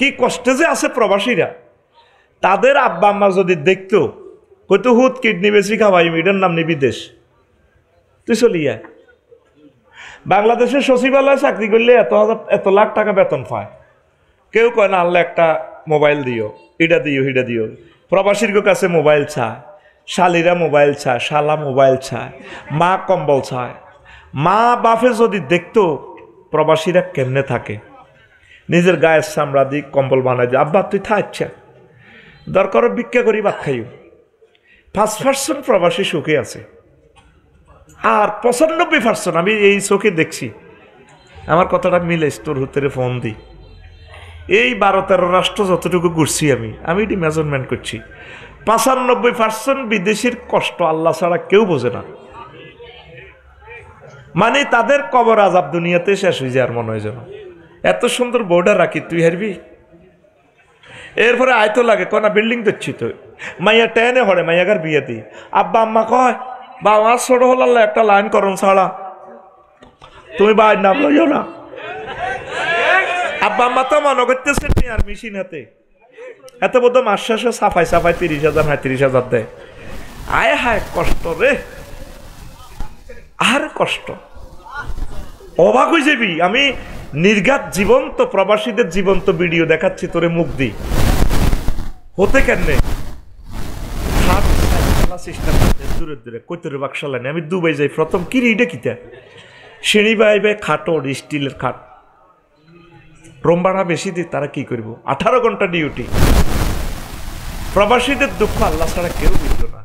কি কষ্টে যে আছে প্রবাসীরা। তাদের আব্বা আম্মা যদি দেখতো কইতো হুত কিডনি বেশি খাওয়াই এটার নাম নি বিদেশ, তুই চলিয়া। বাংলাদেশের সচিবালয়ে চাকরি করলে এত লাখ টাকা বেতন পায়, কেউ কয় না আল্লাহ একটা মোবাইল দিও, এটা দিও হিটা দিও। প্রবাসীর কাছে মোবাইল চায়, শালিরা মোবাইল চায়, শালা মোবাইল চায়, মা কম্বল চায়। মা বাপে যদি দেখতো প্রবাসীরা কেমনে থাকে, নিজের গায়ের চামড়া দিয়ে কম্বল বানাই দিয়ে আব্বা তুই থাকছে দরকার ভিক্ষা করি ভাত খাইও। 5% প্রবাসী সুখে আছে, আর 95% আমি এই চোখে দেখছি। আমার কথাটা মিলে তোর হুতেরে ফোন দিই, এই 12-13 রাষ্ট্র যতটুকু ঘুরছি আমি এটি মেজারমেন্ট করছি। 95% বিদেশির কষ্ট আল্লাহ ছাড়া কেউ বোঝে না। মানে তাদের কবর আজাব দুনিয়াতে শেষ হয়ে যায় আর মনে হয় যেন এত সুন্দর বউটা রাখি তুই হারবি। এরপরে আয়তো লাগে কয় না বিল্ডিং দিচ্ছি তো মাইয়া টেনে হরে মাইয়াকার বিয়ে দিই। আব্বা আম্মা কয় বা আমার ছোট হল আল্লাহ একটা লাইন করুন ছাড়া তুমি বাইর নাম লইও না। আব্বা আম্মা তো মনে করতেছে আর মেশিন হাতে এত বোধ মাস শেষে সাফাই 30,000 35,000 দেয়। আয় হায় কষ্ট রে, আর কষ্ট অবাক হয়ে যাবি। আমি নির্ঘাত জীবন্ত প্রবাসীদের জীবন্ত ভিডিও দেখাচ্ছি তোরে মুখ দি হতে কেন দূরে দূরে কৈতরে বাক্সালানি। আমি দুবাই যাই প্রথম কি রে কিতা শ্রেণী বাই খাটো স্টিলের খাট, রুম ভাড়া বেশি দিই, তারা কি করব 18 ঘন্টা ডিউটি। প্রবাসীদের দুঃখ আল্লাহ ছাড়া কেউ বুঝলো না।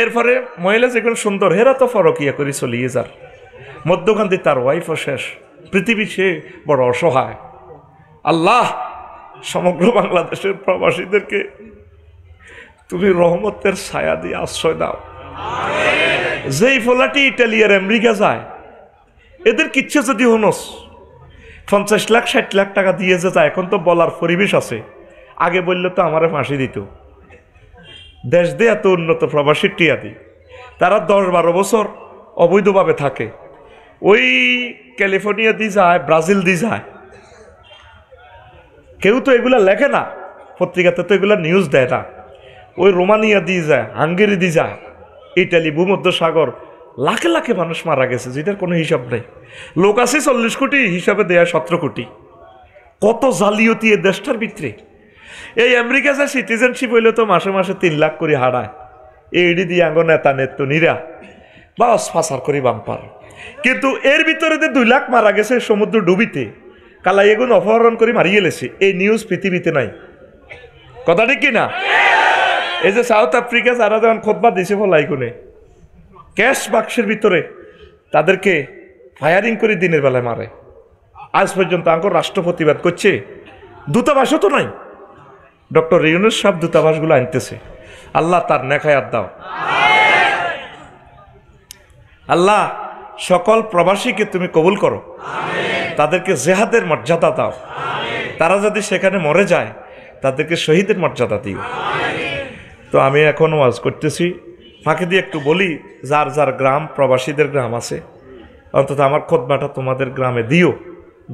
এরপরে মহিলা যেগুলো সুন্দর হেরা তো ফরকিয়া করে চলিয়ে যার, মধ্যখান্তি তার ওয়াইফও শেষ, পৃথিবী সে বড় অসহায়। আল্লাহ সমগ্র বাংলাদেশের প্রবাসীদেরকে তুমি রহমতের ছায়া দিয়ে আশ্রয় দাও। যেই ফলাটি ইটালিয়ার আমেরিকা যায় এদের কিচ্ছু যদি হনস 50 লাখ 60 লাখ টাকা দিয়ে যে যায়, এখন তো বলার পরিবেশ আছে, আগে বললে তো আমারে ফাঁসি দিত। দেশ দিয়ে এত উন্নত প্রবাসী টিয়া দি, তারা 10-12 বছর অবৈধভাবে থাকে, ওই ক্যালিফোর্নিয়া দিয়ে যায়, ব্রাজিল দিয়ে যায়। কেউ তো এগুলা লেখে না, পত্রিকাতে তো এগুলা নিউজ দেয় না। ওই রোমানিয়া দিয়ে যায়, হাঙ্গেরি দিয়ে যায়, ইটালি, ভূমধ্য সাগর, লাখে লাখে মানুষ মারা গেছে যেটার কোনো হিসাব নেই। লোক আছে 40 কোটি, হিসাবে দেয়া 17 কোটি। কত জালিয়াতি এই দেশটার ভিতরে। এই আমেরিকা যে সিটিজেনশিপ হইলে তো মাসে মাসে 3 লাখ করে হারায়, এইডি দিয়ে আঙ্গ নেতা নেত্রীরা বা অস্পাচার করি বাম্পার। কিন্তু এর ভিতরে যে 2 লাখ মারা গেছে সমুদ্র ডুবিতে, কালাই এগুলো অপহরণ করে মারিয়ে গেছে, এই নিউজ পৃথিবীতে নাই। কথা ঠিক কিনা? এই যে সাউথ আফ্রিকা যারা যখন খোদবা দিছে ফলাই কোনে ক্যাশ বাক্সের ভিতরে তাদেরকে ফায়ারিং করে দিনের বেলায় মারে। আজ পর্যন্ত আঙ্কর রাষ্ট্র প্রতিবাদ করছে, দূতাবাসও তো নাই। ডক্টর ইউনূস সাহেব দূতাবাসগুলো আনতেছে। আল্লাহ তার নেখায়াত দাও। আল্লাহ সকল প্রবাসীকে তুমি কবুল করো, তাদেরকে জেহাদের মর্যাদা দাও। তারা যদি সেখানে মরে যায় তাদেরকে শহীদের মর্যাদা দিও। তো আমি এখন ওয়াজ করতেছি, ফাঁকে দিয়ে একটু বলি, যার যার গ্রাম প্রবাসীদের গ্রাম আছে, অন্তত আমার খুতবাটা তোমাদের গ্রামে দিও।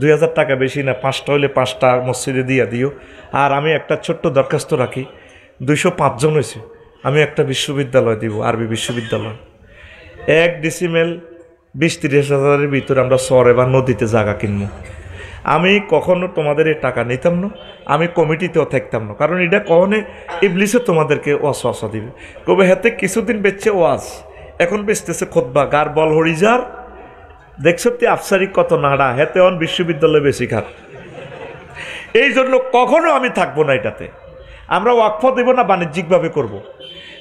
2000 টাকা বেশি না, 5টা হলে 5টা মসজিদে দিয়ে দিও। আর আমি একটা ছোট্ট দরখাস্ত রাখি, 205 জন হয়েছে, আমি একটা বিশ্ববিদ্যালয় দিব, আরবি বিশ্ববিদ্যালয়। 1 ডিসিমেল 20-30 হাজারের ভিতরে আমরা শহরে বা নদীতে জায়গা কিনবো। আমি কখনো তোমাদের এই টাকা নিতাম না, আমি কমিটিতেও থাকতাম না, কারণ এটা কখনো ইবলিসে তোমাদেরকে ওয়াসওয়াসা দিবে। কবে হাতে কিছুদিন বেচছে ওয়াজ, এখন বেচতেছে খুতবা, গার বল হরিজার দেখছো তে আফসারি কত নাড়া, হেতে অন বিশ্ববিদ্যালয়ে বেশি খাত। এই জন্য কখনো আমি থাকবো না এটাতে। আমরা ওয়াকফ দেব না, বাণিজ্যিকভাবে করব।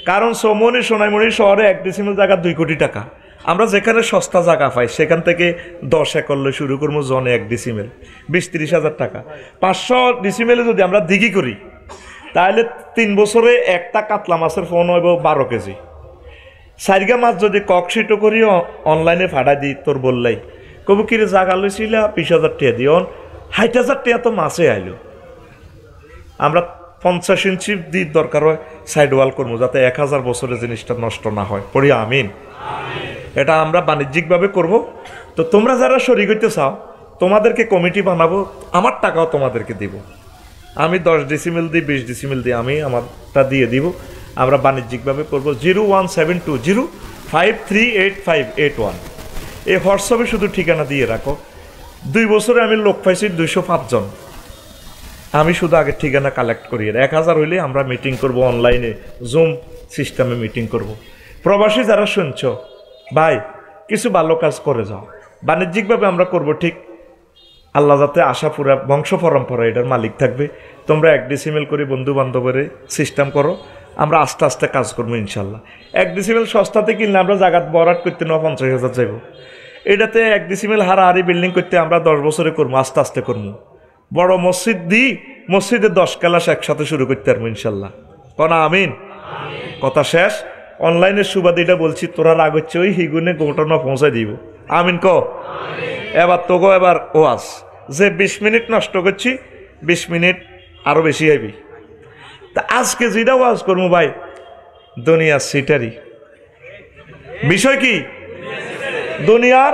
কারণ সোমনি সোনাইমণি শহরে 1 ডিসিমেল জায়গা 2 কোটি টাকা। আমরা যেখানে সস্তা জায়গা পাই সেখান থেকে 10 একর শুরু করবো, জনে 1 ডিসিমেল 20-30 হাজার টাকা। 500 ডিসিমেলে যদি আমরা দিঘি করি তাহলে 3 বছরে একটা কাতলা মাছের ফোন হইব 12 কেজি। সাইরগা মাছ যদি ককশিটো করি অনলাইনে ফাড়া দিই, তোর বললাই কবু কিরে জায়গা লইছিল 20,000 টাকা দিও, 60,000 টাকা তো মাছে আইলো। আমরা 50 ইঞ্চি দিক দরকার হয় সাইড ওয়াল করবো, যাতে 1000 বছরের জিনিসটা নষ্ট না হয়। পড়ি আমিন। এটা আমরা বাণিজ্যিকভাবে করব। তো তোমরা যারা শরীক হইতে চাও তোমাদেরকে কমিটি বানাবো, আমার টাকাও তোমাদেরকে দিব। আমি 10 ডিসিমেল দিই, 20 ডিসিমেল দিই, আমি আমারটা দিয়ে দিব। আমরা বাণিজ্যিকভাবে করবো। 01720538581 এই হোয়াটসঅ্যাপে শুধু ঠিকানা দিয়ে রাখো। 2 বছরে আমি লোক পাইছি 205 জন। আমি শুধু আগে ঠিকানা কালেক্ট করি। 1000 হইলে আমরা মিটিং করব, অনলাইনে জুম সিস্টেমে মিটিং করব। প্রবাসী যারা শুনছ ভাই, কিছু ভালো কাজ করে যাও। বাণিজ্যিকভাবে আমরা করব ঠিক, আল্লাহ যাতে আশা পুরা বংশ পরম্পরা এটার মালিক থাকবে। তোমরা 1 ডিসিমেল করে বন্ধু বান্ধবের সিস্টেম করো, আমরা আস্তে আস্তে কাজ করবো ইনশাল্লাহ। 1 ডিসিমেল সস্তাতে কিনলে আমরা জায়গা বরাট করতে 50,000 যাইব। এটাতে 1 ডিসিমেল হারাহারি বিল্ডিং করতে আমরা 10 বছরে করবো, আস্তে আস্তে করবো। বড় মসজিদ দিই, মসজিদে 10 ক্লাস একসাথে শুরু করতে পারবো ইনশাল্লাহ। কনা আমিন। কথা শেষ। অনলাইনের সুবাদিটা বলছি, তোরা রাগ হচ্ছে ওই হিগুনে ঘটনা পৌঁছাই দিব। আমিন ক। এবার তোকে এবার ওয়াজ যে 20 মিনিট নষ্ট করছি, 20 মিনিট আরো বেশি আইবি। তা আজকে যেটা ওয়াজ করবো ভাই, দুনিয়ার সিটারি বিষয় কি? দুনিয়ার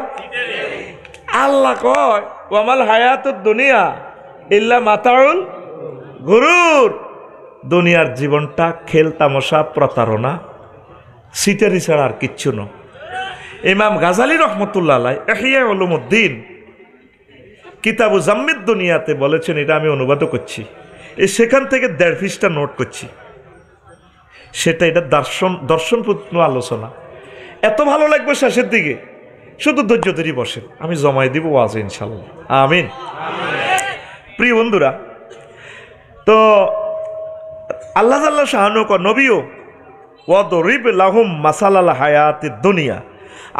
আল্লাহ কয় ওয়ামাল হায়াতুদ দুনিয়া ইল্লা মাতাউল গুরুর। দুনিয়ার জীবনটা খেল তামাশা, প্রতারণা, সিটারি ছাড়া আর কিচ্ছু না। ইমাম গাজালি রহমতুল্লাহ আলাইহি ইহইয়া উলুমুদ্দিন কিতাবু জাম্মিদ দুনিয়াতে বলেছেন, এটা আমি অনুবাদও করছি, সেখান থেকে 1.5 পৃষ্ঠা নোট করছি। সেটা এটা দর্শনপূর্ণ আলোচনা। এত ভালো লাগবে শেষের দিকে, শুধু ধৈর্য ধরে বসেন, আমি জমাই দিব ওয়াজ ইনশাল্লাহ। আমিন। প্রিয় বন্ধুরা, তো আল্লাহ তাআলা শাহানু ক নবীও ওয়াদরিব লাহুম মাসালাল হায়াতিদ দুনিয়া।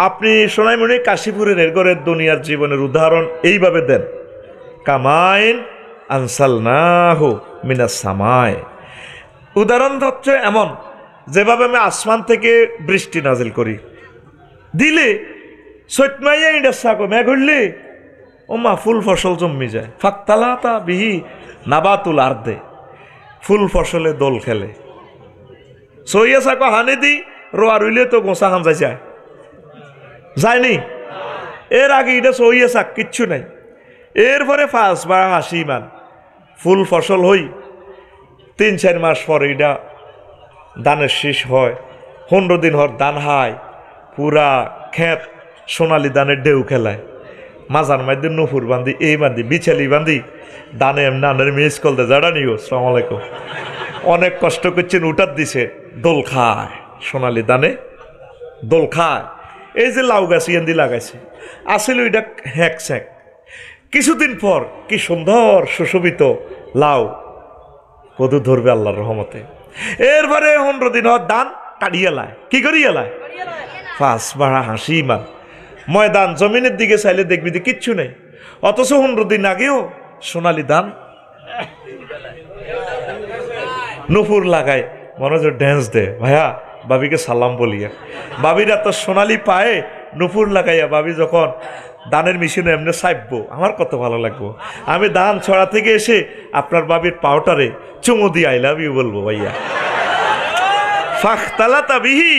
আপনি সোনাইমণি কাশীপুরের এরগরের দুনিয়ার জীবনের উদাহরণ এইভাবে দেন, কামাইন আনসালনাহু মিনাস সামায়। উদাহরণ হচ্ছে এমন, যেভাবে আমি আসমান থেকে বৃষ্টি নাজিল করি, দিলে সৈতমাইয়া ইন্ডাসা মেঘ হইলে ও মা ফুল ফসল জন্মি যায়। ফাক্তালাতা বিহি নাবাতুল আরদে, ফুল ফসলে দোল খেলে। সইয়া সাকো হানি দি রোয়া রইলে তো গোসা হাম যায়, যায়নি? এর আগে এটা সইয়া শাক কিচ্ছু নাই। এরপরে 5 বা 80 মান ফুল ফসল হই, 3-4 মাস পরে এটা ধানের শীষ হয়, 15 দিন হর ধান হায়, পুরা ক্ষেত সোনালি ধানের ঢেউ খেলায়। মাজার মধ্যে নুপুর বান্ধি, এই বান্ধি, বিছালি বান্ধি, দানে নানের মিস করতে জাড়া নিও। আসসালামু আলাইকুম। অনেক কষ্ট করছেন, উঠার দিছে, দোল খায়, সোনালি দানে দোল খায়। এই যে লাউ গাছ ইয়ান্দি লাগাইছে, আসলে ওইটা হ্যাক স্যাক। কিছুদিন পর কি সুন্দর সুশোভিত লাউ কদু ধরবে আল্লাহর রহমতে। এরপরে 15 দিন হর ধান কাটিয়ে লায়। কি করিয়ে লায়? 5 বা 80 মান। ময়দান জমিনের দিকে চাইলে দেখবি যে কিচ্ছু নেই, অথচ 15 দিন আগেও সোনালি ধান নুপুর লাগায়, মনোযোগ ড্যান্স দে। ভাইয়া বাবিকে সালাম বলিয়া, বাবির এত সোনালি পায়ে নুপুর লাগাইয়া বাবি যখন দানের মেশিনে এমনি চাইবো, আমার কত ভালো লাগবো। আমি ধান ছড়া থেকে এসে আপনার বাবির পাউটারে চুমু দিয়ে আই লাভ ইউ বলবো ভাইয়া। ফাখতালাতা বিহি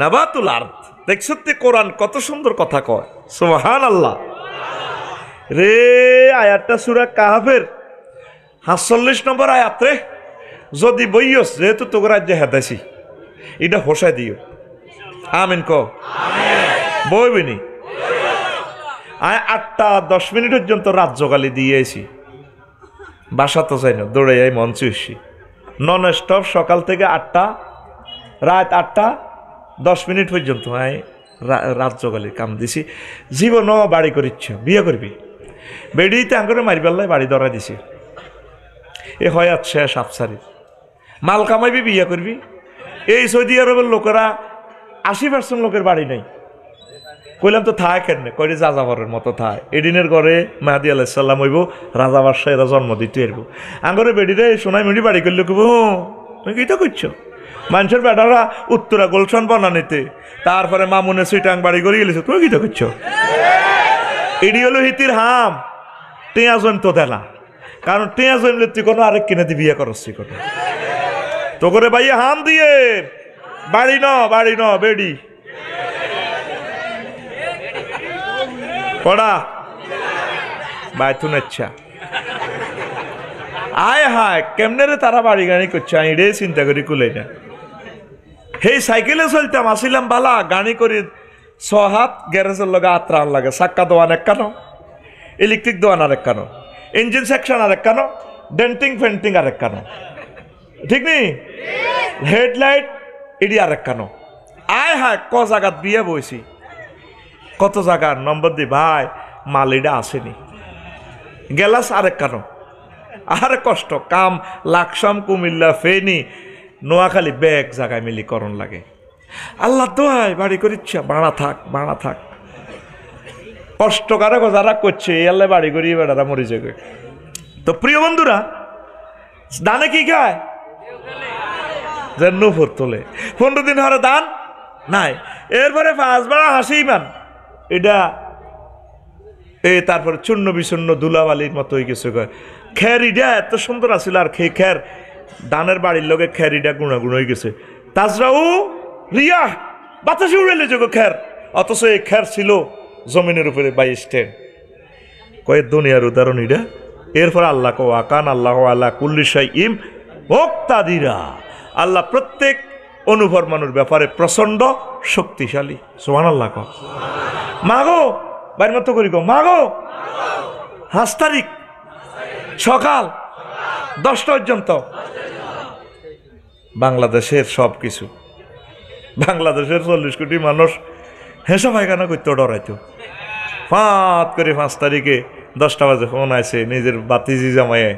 নাবাতুল আরদ। দেখছো তে কোরআন কত সুন্দর কথা কয়, সুবহানাল্লাহ। রে আয়াতটা সূরা কাহফের ৪৭ নম্বর আয়াত রে। যদি বইয়স, যেহেতু তোকে রাজ্যে হেদাইছি, এটা হোসাই দিও। আমিন ক। বইবিনি 8টা 10 মিনিট পর্যন্ত রাত জোগালি দিয়েছি, বাসা তো যাই না, দৌড়ে যাই মঞ্চে এসছি, নন স্টপ সকাল থেকে 8টা রাত 8টা 10 মিনিট পর্যন্ত রাত জোগালি কাম দিছি। জীবন বাড়ি করিচ্ছ, বিয়ে করবি, বেড়িতে আঙ্গুরে মারি পেল্লাই বাড়ি ধরা দিছি। এ হয় শেষ আফসারি, মাল কামাইবি, বিয়ে করবি। এই সৌদি আরবের লোকেরা 80% লোকের বাড়ি নাই। কইলাম তো থায় কেন, কইলে যাযাবরের মতো থায়। এদিনের ঘরে মাহাদি আলাইসাল্লাম হইব, রাজা বাদশাহ এরা জন্ম দিতে এরব। আঙ্গরে বেডিরে সোনাই মিড়ি বাড়ি করলে কব, তুমি কি তো করছো? মানুষের বেটারা উত্তরা গোলশন বনানিতে, তারপরে মামুনে সুইটাং বাড়ি করে গেলেছো, তুমি কি তো করছো? এডি হলো হিতির হাম, টেয়া জমতো দেনা। কারণ টেয়া জমলে তুই কোনো আরেক কিনে দি বিয়ে করস, তুই কোনো তো করে ভাইয়া হাম দিয়ে বাড়ি ন বেডি পড়া বাইতুন। আচ্ছা আয় হায় কেমনে রে তারা বাড়ি গাড়ি করছে আমি রে চিন্তা করি কুলাই না। সেই সাইকেলে চলতাম আসিলাম বালা গাড়ি করি 6 হাত গ্যারেজের লগে আত্রান লাগে চাক্কা দোয়ান এক কানো ইলেকট্রিক দোয়ান আর এক কানো ইঞ্জিন সেকশন আর এক কানো ডেন্টিং ফেন্টিং আর এক কানো ঠিক নেই হেডলাইট এডি আর এক কানো। আয় হায় ক জায়গাত বিয়ে বইছি কত জায়গার নম্বর দি ভাই মালিটা আসেনি গেলাস আরেক কানো আরে কষ্ট কাম লাকসাম কুমিল্লা ফেনি নোয়াখালী ব্যাগ জায়গায় মিলি করণ লাগে। আল্লাহ দোহাই বাড়ি করিচ্ছা বাড়া থাক কষ্ট কারে যারা করছে আল্লাহ বাড়ি করি বেড়ারা মরি যাবে। তো প্রিয় বন্ধুরা দানে কি খায় যে নুফর তোলে 15 দিন হরে দান নাই এরপরে 5 বেড়া হাসি মান এটা তারপরে চূর্ণ বিচূর্ণ ধুলাবালির মতো হয়ে গেছে। খেরিটা এত সুন্দর আছিল আর খের দানের বাড়ির লোকে খেরিটা গুণাগুণ হয়ে গেছে তাজরাও রিয়া বাতাসে উড়েলে যোগ খের অথচ এই খের ছিল জমিনের উপরে 22 টেন কয়েক দুনিয়ার উদাহরণ এটা। এরপর আল্লাহ কো আকান আল্লাহ আল্লাহ কুল্লি শাইইম মুক্তাদিরা আল্লাহ প্রত্যেক অনুভরমানুর ব্যাপারে প্রচন্ড শক্তিশালী। সুবহানাল্লাহ কও মাগো বাইর মতো করি গো মাগো 5 তারিখ সকাল 10টা পর্যন্ত বাংলাদেশের সব কিছু বাংলাদেশের 40 কোটি মানুষ হেসা পায়খানা করতে ডরাইতো ফাঁত করে 5 তারিখে 10টা বাজে ফোন আছে নিজের বাতিজি জামাইয়ে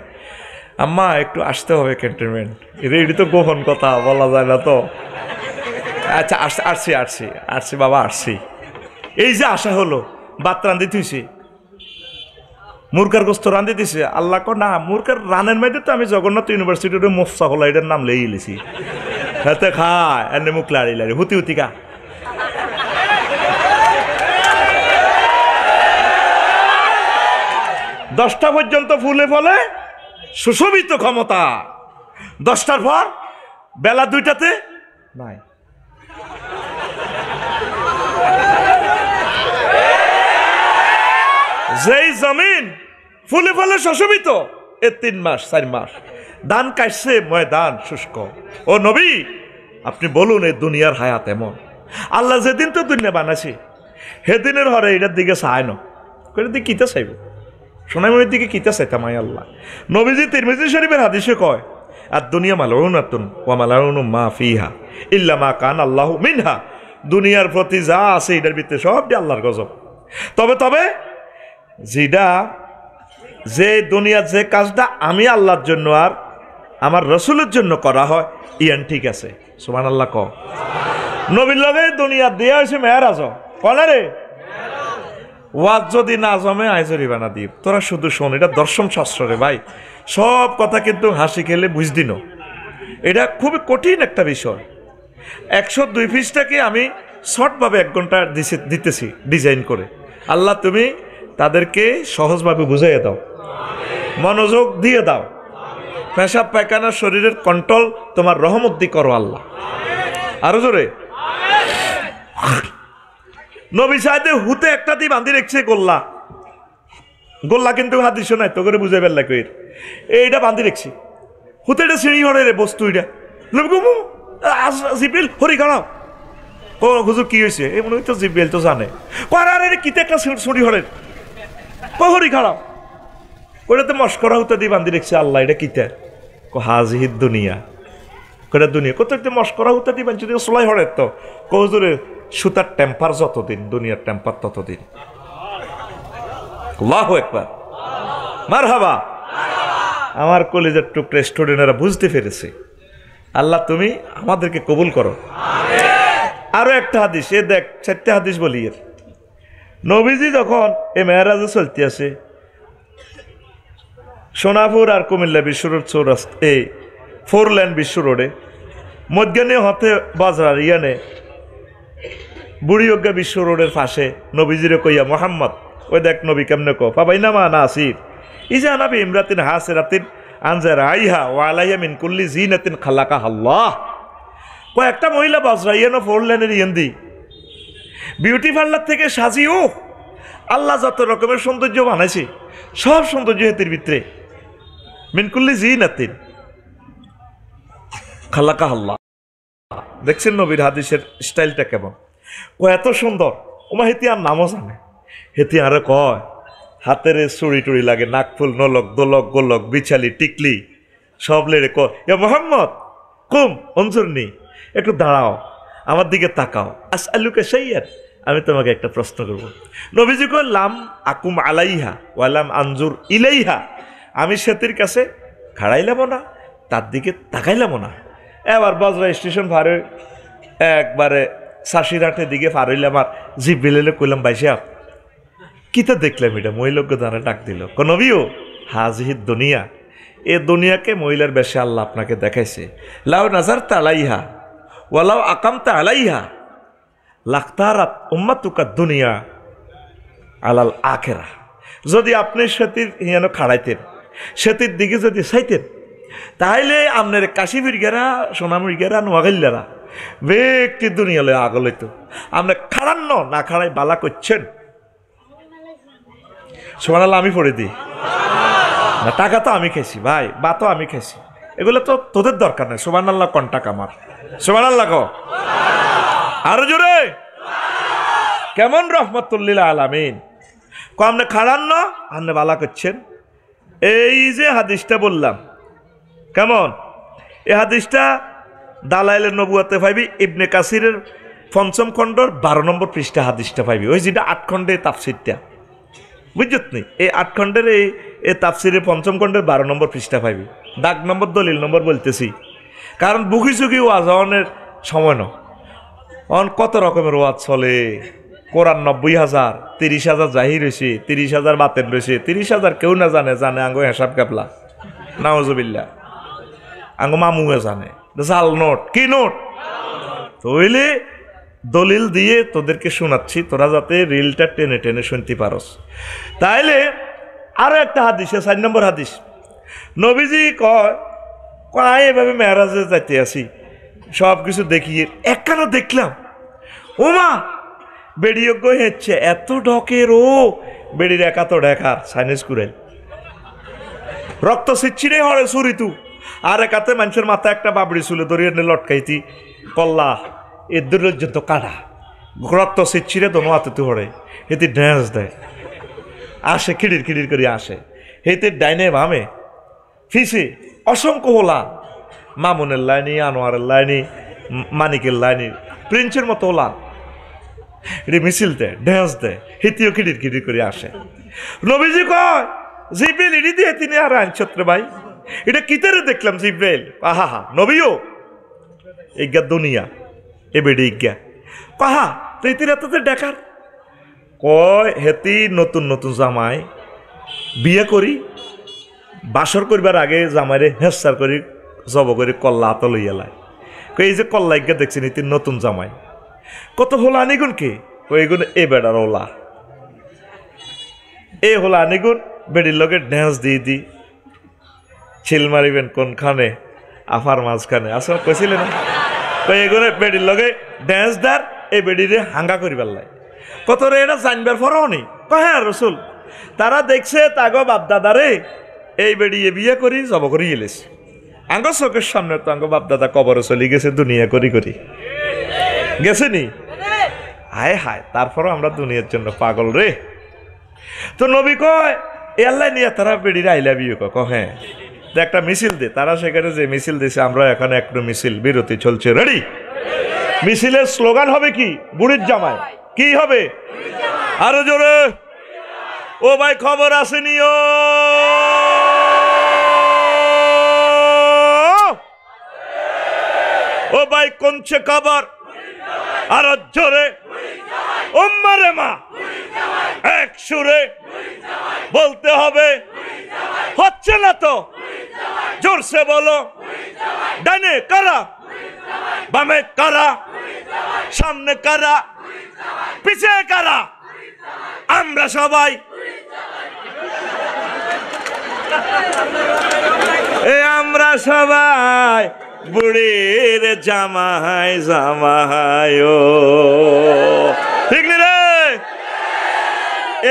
আম্মা একটু আসতে হবে ক্যান্টনমেন্ট এটি তো গোপন কথা বলা যায় না তো। আচ্ছা আসছি বাবা আসছি। এই যে আশা হলো ভাত রান্ধি থুইছি মুরকার গোস্ত রান্ধি দিছে আল্লাহ কো না মুরকার রানের মধ্যে তো আমি জগন্নাথ ইউনিভার্সিটির মোফসা হলো এটার নাম লেই লিছি হাতে খায় এনে মুখ লাড়ি হুতি কা 10টা পর্যন্ত ফুলে ফলে সুশোভিত ক্ষমতা 10টার পর বেলা 2টাতে নাই। যেই জমিন ফুলে ফলে সুশোভিত এ 3 মাস 4 মাস ধান কাটছে ময়দান শুষ্ক। ও নবী আপনি বলুন এই দুনিয়ার হায়াত এমন আল্লাহ যেদিন তো দুনিয়া বানাইছে সেদিনের হরে এটার দিকে চায় না করে দিকে কিতা চাইব সোনামণির দিকে কিতা চাইতাম আল্লাহ। নবীজি তিরমিজি শরীফের হাদিসে কয় আর দুনিয়া মালাউনাতুন ওয়া মালাউনু মা ফিহা ইল্লা মা কান আল্লাহু মিনহা দুনিয়ার প্রতি যা আছে এটার ভিতরে সবটি আল্লাহর গজব। তবে যে দুনিয়ার যে কাজটা আমি আল্লাহর জন্য আর আমার রসুলের জন্য করা হয় ইয়ান ঠিক আছে। সুবহানাল্লাহ ক নবীর লগে দুনিয়া দেয়া হয়েছে মেয়ারাজ কনে রে ওয়াজ যদি না জমে আইজরি বানা দিব তোরা শুধু শোন এটা দর্শন শাস্ত্র রে ভাই সব কথা কিন্তু হাসি খেলে বুঝদিন এটা খুবই কঠিন একটা বিষয়। 102 পৃষ্ঠাকে আমি শর্টভাবে 1 ঘন্টা দিতেছি ডিজাইন করে। আল্লাহ তুমি তাদেরকে সহজভাবে বুঝাইয়ে দাও মনোযোগ দিয়ে দাও পেশাব পায়খানা শরীরের কন্ট্রোল তোমার রহমত দি করো আল্লাহ আরো জোরে। নবী সাহেব হুতে একটা দিয়ে বান্ধি রেখছে গোল্লা কিন্তু হাদিস নাই তো করে বুঝাই বেল্লা কই এইটা বান্ধি রেখছি হুতেটা সিঁড়ি হরে রে বস্তু এটা জিব্রিল হরি খাড়াও ও হুজুর কি হয়েছে এই মনে হয় তো জিব্রিল তো জানে আরে কিতে একটা সিঁড়ি হরে ও হরি খাড়াও ওইটাতে মস্করা হুতে দিয়ে বান্ধি রেখছে আল্লাহ এটা কিতে হাজিহিদ দুনিয়া কটা দুনিয়া কত একটা মস্করা হুতে দিয়ে বান্ধি সোলাই হরে তো কহুজুরে সুতার টেম্পার যতদিন দুনিয়ার টেম্পার ততদিন। আল্লাহু আকবার মারহাবা। আমার কলিজার টুকরা স্টুডেন্টরা বুঝতে পেরেছে আল্লাহ তুমি আমাদেরকে কবুল করো। আরো একটা হাদিস এ দেখ 4টা হাদিস বলি এর নবীজি যখন এ মেরাজে চলতে আছে সোনাপুর আর কুমিল্লা বিশ্ব রোড চৌরাস্তা এই 4 লেন বিশ্ব রোডে মধ্যাহ্নে হতে বাজার ইয়ানে বুড়ি অজ্ঞা বিশ্ব রোডের পাশে নবীজিরে কইয়া মোহাম্মদ ওই দেখ নবী কেমনে কো পাবাইনামা নাসির ইজা নবী ইমরাতিন হাসিরাতিন আনজার আইহা ওয়া আলাইহা মিন কুল্লি জিনাতিন খালাকা আল্লাহ কয় একটা মহিলা বাজরাইয়ানো 4 লেনের ইয়ান্দি বিউটি পার্লার থেকে সাজিও আল্লাহ যত রকমের সৌন্দর্য বানাইছে সব সৌন্দর্য হেতির ভিতরে মিন কুল্লি জিনাতিন খালাকাহা আল্লাহ। দেখছেন নবীর হাদিসের স্টাইলটা কেমন, ও এত সুন্দর। ওমা হেতি আর নামও জানে, হেতি আরে কয় হাতের চুড়ি টুড়ি লাগে, নাকফুল, নলক, দোলক, গোলক, বিছালি, টিকলি সব লেড়ে কয়, ইয়া মোহাম্মদ কুম অঞ্জুরনি, একটু দাঁড়াও, আমার দিকে তাকাও। আসআলুকা শাইআন, আমি তোমাকে একটা প্রশ্ন করব। নবীজি কয় লাম আকুম আলাইহা ওয়ালাম আনজুর ইলাইহা, আমি সেতির কাছে খাড়াইলাম না, তার দিকে তাকাইলাম না। এবার বজরা স্টেশন পার একবারে সাশিরাটের দিকে পার হইলাম, আর জিব্রিলে কইলাম ভাই সাহেব কিতা দেখলাম এটা, মহিলাজ্ঞ দানা ডাক দিল, নবীও হাজিহিদ দুনিয়া, এ দুনিয়াকে মহিলার বেশে আল্লাহ আপনাকে দেখাইছে। লাউ নাজারতা আলাইহা ওয়ালাউ আকামতা আলাইহা লাখতারাত উম্মাতুকা দুনিয়া আলাল আখিরাহ, যদি আপনি সেতির হিয়ানো খাড়াইতেন, সেতির দিকে যদি চাইতেন, তাইলে আপনার কাশি ফিরগেরা, সোনামুরগেরা, নোয়াগাইলারা ব্যক্তি দুনিয়ালে আগল হইতো। আপনি খাড়ান্ন না খাড়াই বালা করছেন, সুবহানাল্লাহ আমি পড়ে দিই না, টাকা তো আমি খাইছি ভাই, বা তো আমি খাইছি, এগুলো তো তোদের দরকার নেই। সুবহানাল্লাহ কোন টাকা আমার, সুবহানাল্লাহ কো আরো জোরে, কেমন রহমতুল্লিল আলামিন। আপনি খাড়ান্ন আপনি বালা করছেন। এই যে হাদিসটা বললাম কেমন, এই হাদিসটা দালাইলের নবুয়াতে পাইবি, ইবনে কাসিরের ৫ম খণ্ডর ১২ নম্বর পৃষ্ঠা হাদিসটা পাইবি, ওই যেটা ৮ খণ্ডে তাফসিরটা, বুঝছত নি? এই ৮ খণ্ডের এই তাফসিরের ৫ম খণ্ডের ১২ নম্বর পৃষ্ঠা পাইবি। দাগ নম্বর দলিল নম্বর বলতেছি, কারণ বুকি চুকি ওয়াজ অনের সময় ন, অন কত রকমের ওয়াজ চলে। কোরআন ৯০,০০০, ৩০,০০০ জাহির হয়েছে, ৩০,০০০ বাতেন রয়েছে, ৩০,০০০ কেউ না জানে, জানে আঙ্গো হেসাব কাপলা, নাউজুবিল্লাহ, আঙ্গো মামুয়ে জানে, জাল নোট, কি নোট তৈলে দলিল দিয়ে তোদেরকে শোনাচ্ছি, তোরা যাতে রিলটা টেনে টেনে শুনতে পারস। তাইলে আরো একটা হাদিস, ৪ নম্বর হাদিস, নবীজি কয় এভাবে মেরাজে যাইতে আসি, সব কিছু দেখিয়ে একখান দেখলাম, ওমা বেড়িয়োগ্য হচ্ছে এত ঢকের, ও বেড়ির একা তো ঢেকার সাইনিস কুড়াইল, রক্ত ছিটছিড়ে হরে সুরিতু, আর একাতে মানুষের মাথা একটা বাবড়ি চুলে ধরিয়ে লটকাইতি কল্লা এদের পর্যন্ত কাটা, রক্ত ছিটছিড়ে দোনো হাতে হরে, হেতি ড্যান্স দেয়, আসে খিড়ির খিড়ির করে আসে, হেতে ডাইনে বামে ফিসে অসংখ্য হোলা, মামুনের লাইনি, আনোয়ারের লাইনি, মানিকের লাইনি, প্রিন্সের মতো হোলা, এটি মিছিল দেয়, ড্যান্স দেয়, হেতিও খিড়ির খিড়ির করে আসে। নবীজি কয় জিব্রাইল এটি দিয়ে তিনি আর আইনছত্র ভাই, এটা কিতারে দেখলাম জিব্রাইল, আহা হা নবীও ইজ্ঞা দুনিয়া এ বেড়ে ইজ্ঞা কাহা তুই রাতে দেখার কয় হেতি নতুন নতুন জামাই বিয়ে করি, বাসর করবার আগে জামাইরে হেসার করি জব করি কল্লা হাত লইয়ালায়, এই যে কল্লা ইজ্ঞা দেখছেন এটি নতুন জামাই, কত হোলা আনিগুন কে, এইগুন এ বেড়ার ওলা, এ হোলা আনিগুন বেড়ির লগে ড্যান্স দিয়ে দি, ছিল মারিবেন কোনখানে, আফার মাঝখানে আসলে কইছিলেন না, এগুলো বেড়ির লগে ড্যান্স দার, এই বেড়িরে হাঙ্গা করিবার লাই, কত রে এটা জানবার ফরাও নেই, হ্যাঁ রসুল তারা দেখছে তাগো বাপদাদারে এই বেড়িয়ে বিয়ে করি জব করি গেলেছে, আঙ্গ চোখের সামনে তো আঙ্গ বাপদাদা কবরে চলে গেছে দুনিয়া করি করি গেছে নি, হায় হায়, তারপরও আমরা দুনিয়ার জন্য পাগল রে। তো নবী কয় এল্লাই নিয়ে তারা বেড়িরে আইলা বিয়ে ক, হ্যাঁ একটা মিছিল দে, তারা সেখানে যে মিছিল দিছে, আমরা এখানে একটু মিছিল বিরতি চলছে, রেডি? মিছিলের স্লোগান হবে কি, বুড়ির জামাই, কি হবে আরো জোরে, ও ভাই খবর আসেনি, ও ভাই কোনছে খবর, আরো জোরে, উম্মারে মা এক সুরে বলতে হবে, হচ্ছে না তো জোরসে বলো, ডানে কারা, বামে কারা, সামনে কারা, পিছে কারা, আমরা সবাই, আমরা সবাই বুড়ির জামাই জামাই, ও ঠিক নি রে,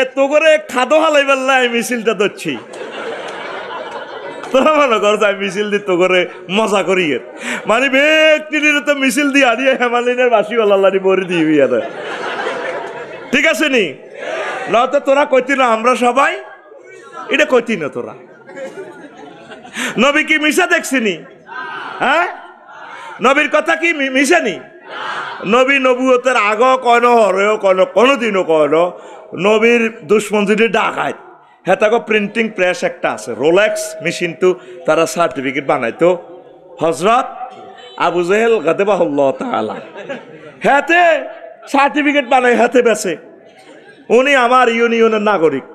এত করে খাদো হালাই বেল্লাই মিছিলটা ধরছি, তোরা মনে কর আমি মিছিল দিত করে মজা করি মানে ব্যক্তির তো মিছিল দিয়ে আনিয়ে হেমালিনের বাসি আল্লাহ বরে দিবি আর ঠিক আছে নি নয়তো তোরা কইতি না আমরা সবাই এটা কইতি না তোরা নবী কি মিশা দেখছিনি হ্যাঁ নবীর কথা কি মিশানি নবী নবুয়তের আগ কয়নো হরেও কয়নো কোনোদিনও কয়নো নবীর দুশ্মন যদি ডাকায় হ্যাঁ তাকে প্রিন্টিং প্রেস একটা আছে রোলেক্স মেশিন তো তারা সার্টিফিকেট বানাইতো হজরত আবু জেহেল গাদেবাহুল্লাহ তাআলা হাতে সার্টিফিকেট বানাই হাতে বেছে উনি আমার ইউনিয়নের নাগরিক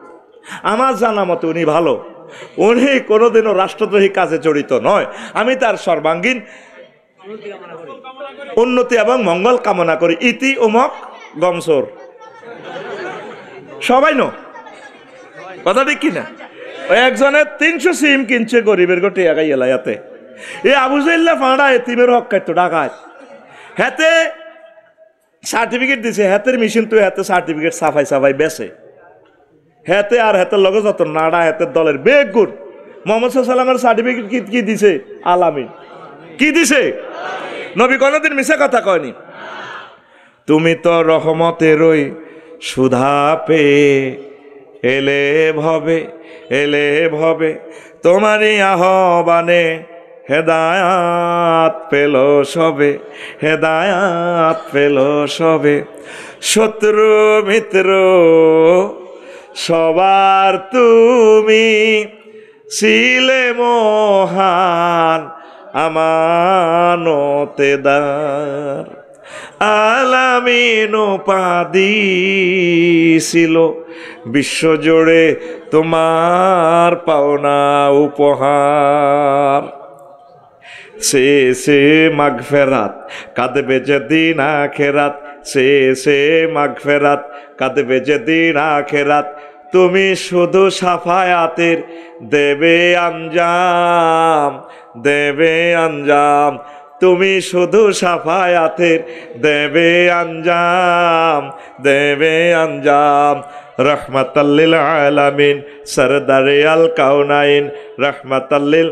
আমার জানা মতো উনি ভালো উনি কোনোদিনও রাষ্ট্রদ্রোহী কাজে জড়িত নয় আমি তার সর্বাঙ্গীন উন্নতি এবং মঙ্গল কামনা করি ইতি উমক গমসোর সবাই নো কথা ঠিক কিনা ওই একজনের 300 সিম কিনছে গরিবের গোটে একাই এলাইয়াতে এ আবু জাইল্লা ফাঁড়া এতিমের হক খাইতো ডাকায় হাতে সার্টিফিকেট দিছে হাতের মেশিন তো হাতে সার্টিফিকেট সাফাই সাফাই বেছে হাতে আর হাতের লগে যত নাড়া হাতের দলের বেগ গুণ মোহাম্মদ সাল্লামের সার্টিফিকেট কি দিছে আলামিন কি দিছে নবী কোনদিন মিছা কথা কয়নি তুমি তো রহমতেরই সুধা পেয়ে এলে ভবে তোমারই আহ্বানে হেদায়াত পেল সবে শত্রু মিত্র সবার তুমি ছিলে মহান আমানতেদার আলামিন উপাধি ছিল বিশ্বজুড়ে তোমার পাওনা উপহার সে মাগফিরাত কাঁদবে যেদিন আখিরাত সে মাগফিরাত কাঁদবে যেদিন আখিরাত তুমি শুধু সাফায়াতের দেবে আঞ্জাম তুমি শুধু সাফায়াতের দেবে আঞ্জাম রহমাতাল্লিল আলামিন সরদারে আল কাউনাইন রহমাতাল্লিল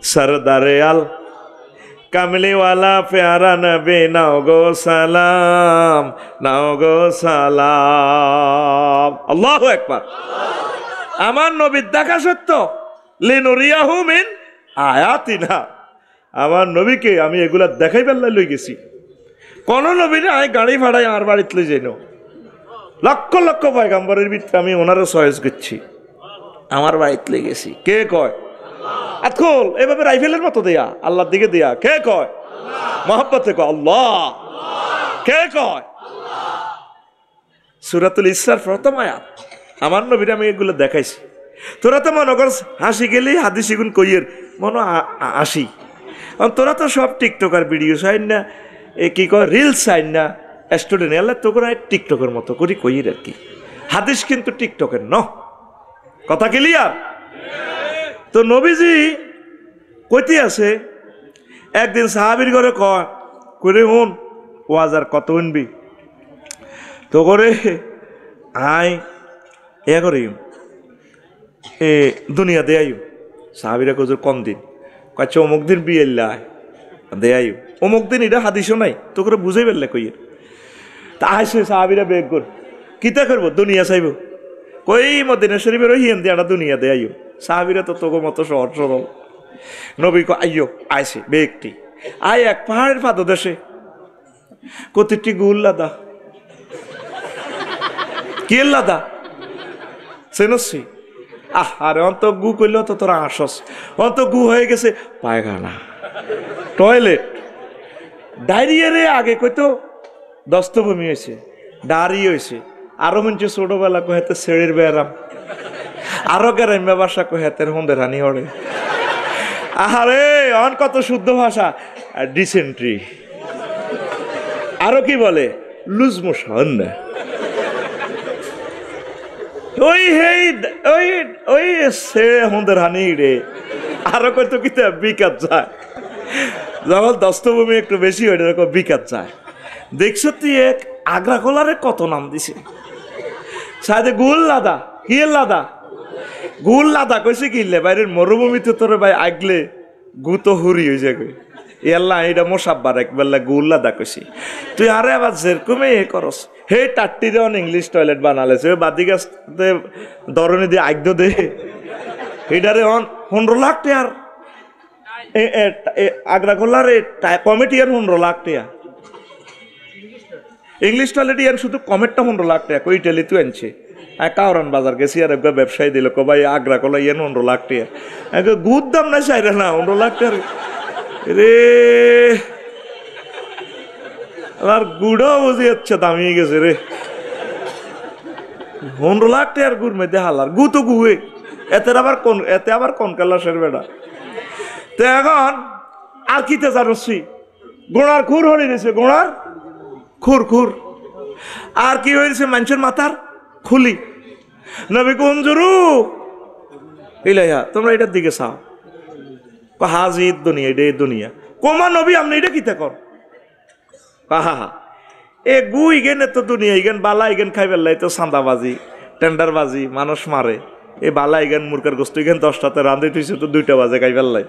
সরদারে আল কামলিওয়ালা প্যারা নবী নাও গো সালাম আল্লাহু আকবার আমার নবীর দেখা সত্য লিনুরিয়াহু মিন আয়াতিনা আমার নবীকে আমি এগুলা দেখাই বেল্লাই লই গেছি কোন নবীরে আমি গাড়ি ভাড়ায় আমার বাড়িতে লই যাই লক্ষ লক্ষ পয়গাম্বরের ভিতরে আমি ওনারও চয়েস করছি আমার বাড়িতে লই গেছি কে কয় আতখোল এভাবে রাইফেলের মতো দেয়া আল্লাহর দিকে দেয়া কে কয় মহব্বতে কয় আল্লাহ কে কয় সূরাতুল ইসরার প্রথম আয়াত আমার নবীরে আমি এগুলো দেখাইছি তোরা তো মনে কর হাসি গেলেই হাদিস গুণ কইয়ের মনে আসি তোরা তো সব টিকটকার ভিডিও চাইন না কি কয় রিলস চাইন না স্টুডেন্ট এলে তো করে টিকটকের মতো করি কইয়ের আর কি হাদিস কিন্তু টিকটকের ন কথা ক্লিয়ার তো নবীজি কইতে আছে একদিন সাহাবীর ঘরে করে হুন ওয়াজার কত উনবি তো করে আয় এ করি দুনিয়া দেয়াইও সাহাবীরা কজুর কম দিন কাছে অমুক দিন বিয়ে দেয়াইও অমুক দিন এটা হাদিসও নাই তো করে বুঝাই পারলে কইয়ের তা আসে সাহাবীরা বেগ কর কিতা করবো দুনিয়া চাইব কই মদিনা শরীফের ওই হিয়ান দিয়ে দুনিয়া দেয়াইও সাহাবীরা তো তোকে মতো সহজ সরল নবী কো আইয়ো আইসে বেগটি আয় এক পাহাড়ের পাদদেশে কতিটি গুল্লাদা কি লাদা চেনছি আরে অন্ত গু করল তো তোরা আসস অন্ত গু হয়ে গেছে পায়খানা টয়লেট ডায়রিয়ারে আগে কইতো দস্তভূমি হয়েছে ডারি হয়েছে আরো মঞ্চে ছোটবেলা কহেতে ছেড়ের বেড়াম আরো গ্রাম্য ভাষা কহেতের হন্দের হানি হড়ে আরে অন কত শুদ্ধ ভাষা ডিসেন্ট্রি আরো কি বলে লুজ মোশন ওই হেই ওই ওই সে হন্দের হানি রে আরো কত কি বিকাত যায় যখন দস্তভূমি একটু বেশি হয় এরকম বিকাত যায় দেখছো তুই এক আগ্রা কোলারে কত নাম দিছে সাথে গুল লাদা কি লাদা গুল লাদা কইছে কিনলে বাইরের মরুভূমিতে তোরে ভাই আগলে গু তো হুরি হয়ে যাবে ইয়াল্লা এটা মোসাব্বার একবেলা গুল লাদা কইছি তুই আরে আবার যেরকমই এ করস হে টাট্টিরে অন ইংলিশ টয়লেট বানালেছে বাদি গাছ দরনে দিয়ে আগ্য দে এটারে অন 15 লাখ টাকার আগ্রা খোলার কমিটি আর 15 লাখ টাকা ইংলিশ টয়লেট ইয়ান শুধু কমেটটা 15 লাখ টাকা কই টেলি তুই আনছে কাউরান বাজার গেছি আর একবার ব্যবসায়ী দিল কো ভাই আগ্রা কলা ইয়ান 15 লাখ টাকা গুদ দাম না চাইরে না 15 লাখ টাকা রে আর গুড়ও বুঝি যাচ্ছে দামিয়ে গেছে রে 15 লাখ টাকার গুড় মধ্যে হালার গু তো গুয়ে এতে আবার কোন কালাসের বেড়া তো এখন আর কিতে জানছি গোড়ার খুর হয়ে গেছে গোড়ার খুর আর কি হয়েছে মানুষের মাথার খুলি নবী কুঞ্জুরু ইলাইহা তোমরা এটার দিকে চাও হাজি দুনিয়া এটা দুনিয়া কমা নবী আপনি এটা কিতে কর হা এ গু ইগেন এত দুনিয়া ইগেন বালা ইগেন খাইবেলাই তো চাঁদাবাজি টেন্ডারবাজি মানুষ মারে এ বালা ইগেন মুরকার গোষ্ঠ ইগেন 10টাতে রাঁধে তুইছে তো 2টা বাজে খাইবেলাই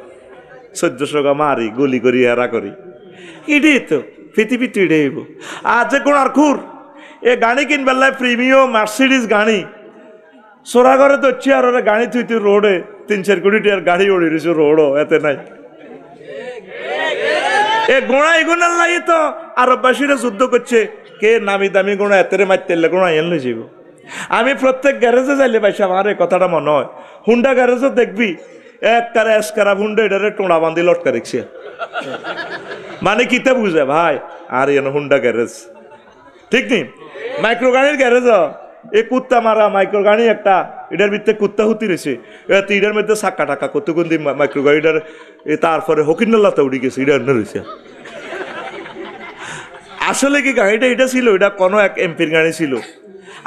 1400 টাকা মারি গুলি করি হেরা করি এটাই তো পৃথিবীতে এটাই আর যে গোড়ার খুর এ গাড়ি কিনবেলাই প্রিমিয়াম মার্সিডিজ গাড়ি সোরা ঘরে দচ্ছি আর ওরা গাড়ি তুই রোডে 3-4 কোটি টাকার গাড়ি ওড়ি রয়েছে রোডও এতে নাই এ গোড়া এগুনার লাগে তো আরববাসীরা যুদ্ধ করছে কে নামি দামি গোড়া এতেরে মারতে গোড়া এনে যাব আমি প্রত্যেক গ্যারেজে যাইলে পাইছি আমার এই কথাটা মনে হয় হুন্ডা গ্যারেজও দেখবি এসকারা হুন্ডা এটারে টোড়া বান্ধি লটকা রেখছে মানে কিতে বুঝে ভাই আর এনে হুন্ডা গ্যারেজ ঠিক নেই মাইক্রো গাড়ির গ্যারেজ এ কুত্তা মারা মাইক্রো গাড়ি একটা এটার ভিতরে কুত্তা হুতি রয়েছে এটার মধ্যে চাক্কা টাকা কত কোন দিন মাইক্রো গাড়িটার তারপরে হকিন্নলাতে উঠে গেছে এটা রয়েছে আসলে কি গাড়িটা এটা ছিল এটা কোনো এক এমপির গাড়ি ছিল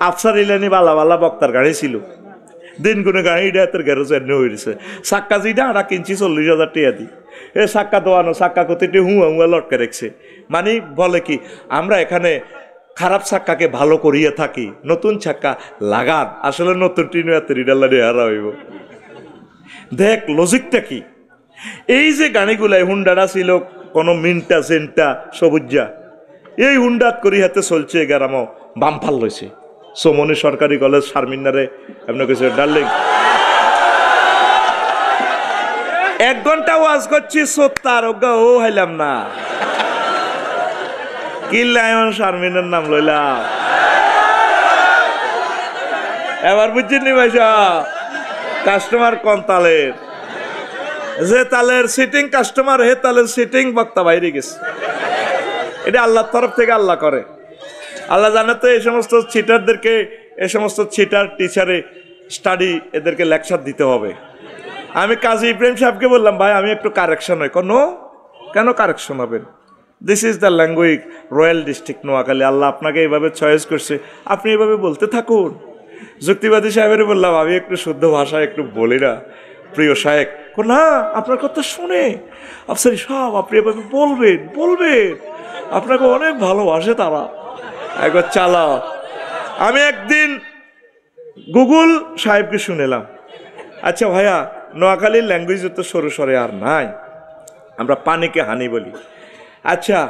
আফসার ইলানি বালা বালা বক্তার গাড়ি ছিল দিন গুনে গাড়ি এটা এত গ্যারেজ এনে হয়ে গেছে চাক্কা যেটা আটা কিনছি 40,000 টাকা দি এ চাক্কা দোয়ানো চাক্কা কতিটি হুয়া লটকে রেখছে মানে বলে কি আমরা এখানে খারাপ চাক্কাকে ভালো করিয়ে থাকি নতুন চাক্কা লাগান আসলে নতুন টিনু এত রিডাল্লা হারা হইব দেখ লজিকটা কি এই যে গাড়িগুলাই হুন্ডাটা ছিল কোনো মিনটা সেন্টা সবুজা এই হুন্ডাত করি হাতে চলছে গ্রামও বামফাল লইছে সোমনি সরকারি কলেজ শারমিনারে আপনার কাছে ডার্লিং 1 ঘন্টা ওয়াজ করছি সত্তার ও হাইলাম না কিল্লায়ন শারমিনের নাম লইলাম এবার বুঝছেন ভাইসা কাস্টমার কোন তালের যে তালের সিটিং কাস্টমার হে তালের সিটিং বক্তা বাইরে গেছে এটা আল্লাহর তরফ থেকে আল্লাহ করে আল্লাহ জানে তো এই সমস্ত চিটারদেরকে এই সমস্ত চিটার টিচারে স্টাডি এদেরকে লেকচার দিতে হবে আমি কাজী ইব্রাহিম সাহেবকে বললাম ভাই আমি একটু কারেকশন হয় কেন কারেকশন হবেন this is the language royal district Noakhali Allah আপনাকে এইভাবে চয়েস করছে আপনি এইভাবে বলতে থাকুন যুক্তিবাদী সাহেবের বললাম আমি একটু শুদ্ধ ভাষায় একটু বলি না প্রিয় সাহেব না আপনার কথা শুনে আফসারি সাহেব আপনি এভাবে বলবেন আপনাকে অনেক ভালোবাসে তারা একবার চালাও আমি একদিন গুগল সাহেবকে শুনেলাম আচ্ছা ভাইয়া নোয়াখালীর ল্যাঙ্গুয়েজ তো সরু সরে আর নাই আমরা পানিকে হানি বলি আচ্ছা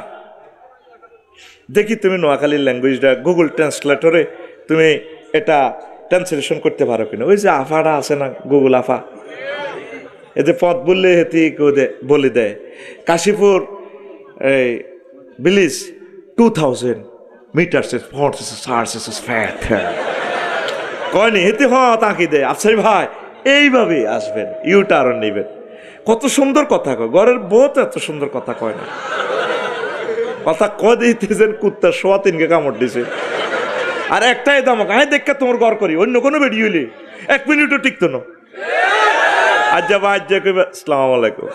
দেখি তুমি নোয়াখালীর ল্যাঙ্গুয়েজটা গুগল ট্রান্সলেটরে তুমি এটা ট্রান্সলেশন করতে পারো কিনা ওই যে আফাটা আছে না গুগল আফা এতে পথ বললে হেতি বলে দেয় কাশীপুর এই ভিলেজ 2000 meters কয়নি হেতে তাকি দেয় আফসারি ভাই এইভাবে আসবেন ইউটার্ন নেবেন কত সুন্দর কথা কয় ঘরের বউ এত সুন্দর কথা কয় না কথা কয় দিতেছেন কুত্তার 3.5 কামড় দিছে আর একটাই দামক আমি দেখে তোমার ঘর করি অন্য কোনো বেরিয়ে হইলে 1 মিনিটও টিকতো না আজ্জা বা আজ্জা কইবা আসসালামু আলাইকুম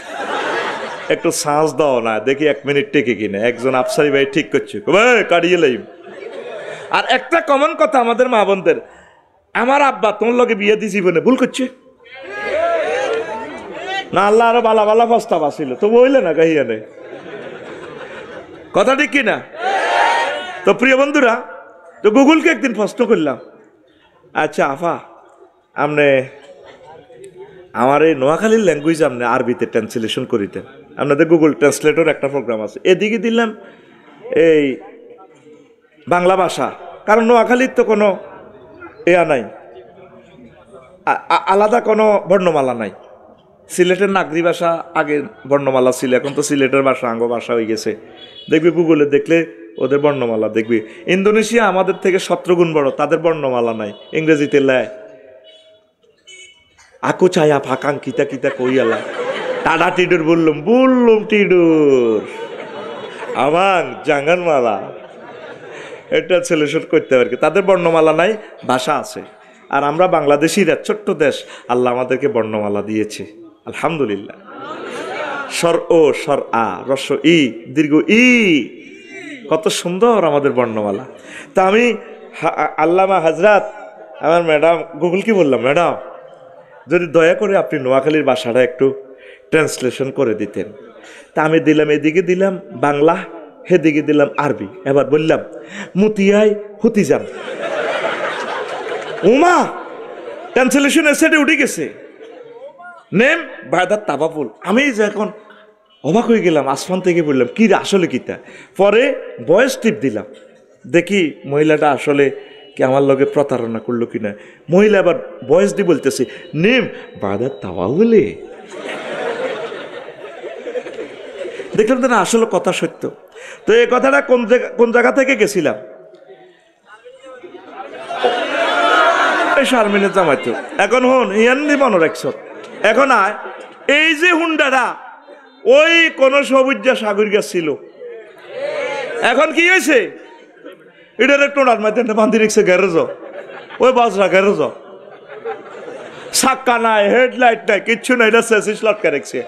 একটু সাহস দাও না দেখি 1 মিনিট টেকে কিনা একজন আফসারি ভাই ঠিক করছে কাটিয়ে লাইম আর একটা কমন কথা আমাদের মা বোনদের আমার আব্বা তোমার লগে বিয়ে দিছি জীবনে ভুল করছে না আল্লাহ আরো বালা বালা প্রস্তাব আসিল তো বইলে না কাহিয়া নেই কথা ঠিক কিনা তো প্রিয় বন্ধুরা তো গুগলকে একদিন প্রশ্ন করলাম আচ্ছা আফা আপনি আমার এই নোয়াখালীর ল্যাঙ্গুয়েজ আপনি আরবিতে ট্রান্সলেশন করিতেন, আপনাদের গুগল ট্রান্সলেটর একটা প্রোগ্রাম আছে, এদিকে দিলাম এই বাংলা ভাষা, কারণ নোয়াখালীর তো কোনো নাই, আলাদা কোনো বর্ণমালা নাই। সিলেটের নাগরি ভাষা আগে বর্ণমালা ছিল, এখন তো সিলেটের ভাষা আঙ্গ ভাষা হয়ে গেছে। দেখবি গুগলে দেখলে ওদের বর্ণমালা দেখবি। ইন্দোনেশিয়া আমাদের থেকে 17 গুণ বড়, তাদের বর্ণমালা নাই, ইংরেজিতে লেয় আকু ছায়া ফাঁকাং কিতা কিতা কইয়ালা টাডা টিডুর বললুম টিডুর আমার জাঙ্গান মালা, এটা ছেলেশোট করতে পারে। তাদের বর্ণমালা নাই, ভাষা আছে। আর আমরা বাংলাদেশিরা ছোট্ট দেশ, আল্লাহ আমাদেরকে বর্ণমালা দিয়েছে, আলহামদুলিল্লাহ। স্বর ও স্বর আ, রস্ব ই, দীর্ঘ ই, কত সুন্দর আমাদের বর্ণমালা। তা আমি আল্লামা হাজরাত আমার ম্যাডাম গুগল কি বললাম, ম্যাডাম যদি দয়া করে আপনি নোয়াখালীর ভাষাটা একটু ট্রান্সলেশন করে দিতেন। তা আমি দিলাম, এদিকে দিলাম বাংলা, সেদিকে দিলাম আরবি। এবার বললাম মুতিয়াই হুতি যান, উমা ট্রান্সলেশন এসে উঠে গেছে, নেম বায়দার তাবাবুল। আমি যখন অবাক হয়ে গেলাম, আসমান থেকে বললাম কি আসলে কিতা। পরে ভয়েস টিপ দিলাম, দেখি মহিলাটা আসলে কি আমার লগে প্রতারণা করলো কিনা। মহিলা আবার ভয়েস দিয়ে বলতেছে নেম বায়দার তাবাবুলে। দেখলাম তো না, আসলে কথা সত্য। তো এই কথাটা কোন জায়গা থেকে গেছিলাম, শারমিনে জামাইতো। এখন হন ইয়ান্দি মনে রাখছ, এখন আয় এই যে হুন্ডারা ওই কোন সবুজা সাগর গাছ ছিল, এখন কি হয়েছে এটার টোনার মাধ্যমে বান্ধি রেখেছে গ্যারেজ, ওই বাজরা গ্যারেজ, সাক্কা নাই, হেডলাইট নাই, কিচ্ছু নাই, এটা সেসিস লটকা রেখেছে।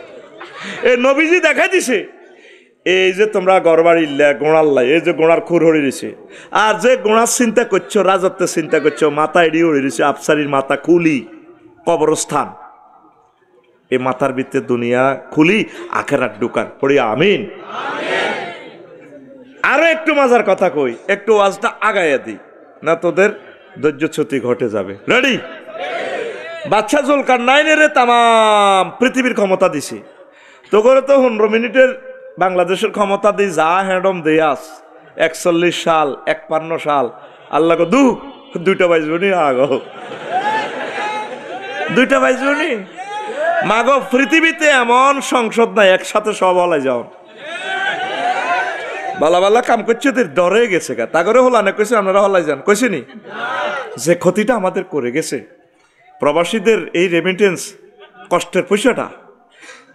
এই নবীজি দেখা দিছে এই যে তোমরা গড়বাড়ি গোড়ার লাই, এই যে গোড়ার খুর হরে দিছে, আর যে গোড়ার চিন্তা করছো, রাজত্বের চিন্তা করছো, মাথা এড়ি হরে দিছে, আফসারির মাথা খুলি কবরস্থান, এই মাথার ভিতরে দুনিয়া খুলি আখেরাত ঢুকান পড়ি আমিন। আরো একটু মজার কথা কই, একটু ওয়াজটা আগাইয়া দিই না, তোদের ধৈর্যচ্যুতি ঘটে যাবে। রেডি? বাদশা জুলকারনাইনের তামাম পৃথিবীর ক্ষমতা দিছে, তো করে তো 15 মিনিটের বাংলাদেশের ক্ষমতা দিই যা হ্যাডম দেয়াস 41 সাল 51 সাল আল্লাহ গো দুইটা বাইজবনি আগো, দুইটা বাইজবনি মাগো। পৃথিবীতে এমন সংসদ নাই একসাথে সব হলাই যাও, বালা বালা কাম করছে ডরে গেছে গা, তা করে হলা না কইছে আপনারা হলাই যান, কইছে নি যে ক্ষতিটা আমাদের করে গেছে প্রবাসীদের এই রেমিটেন্স কষ্টের পয়সাটা,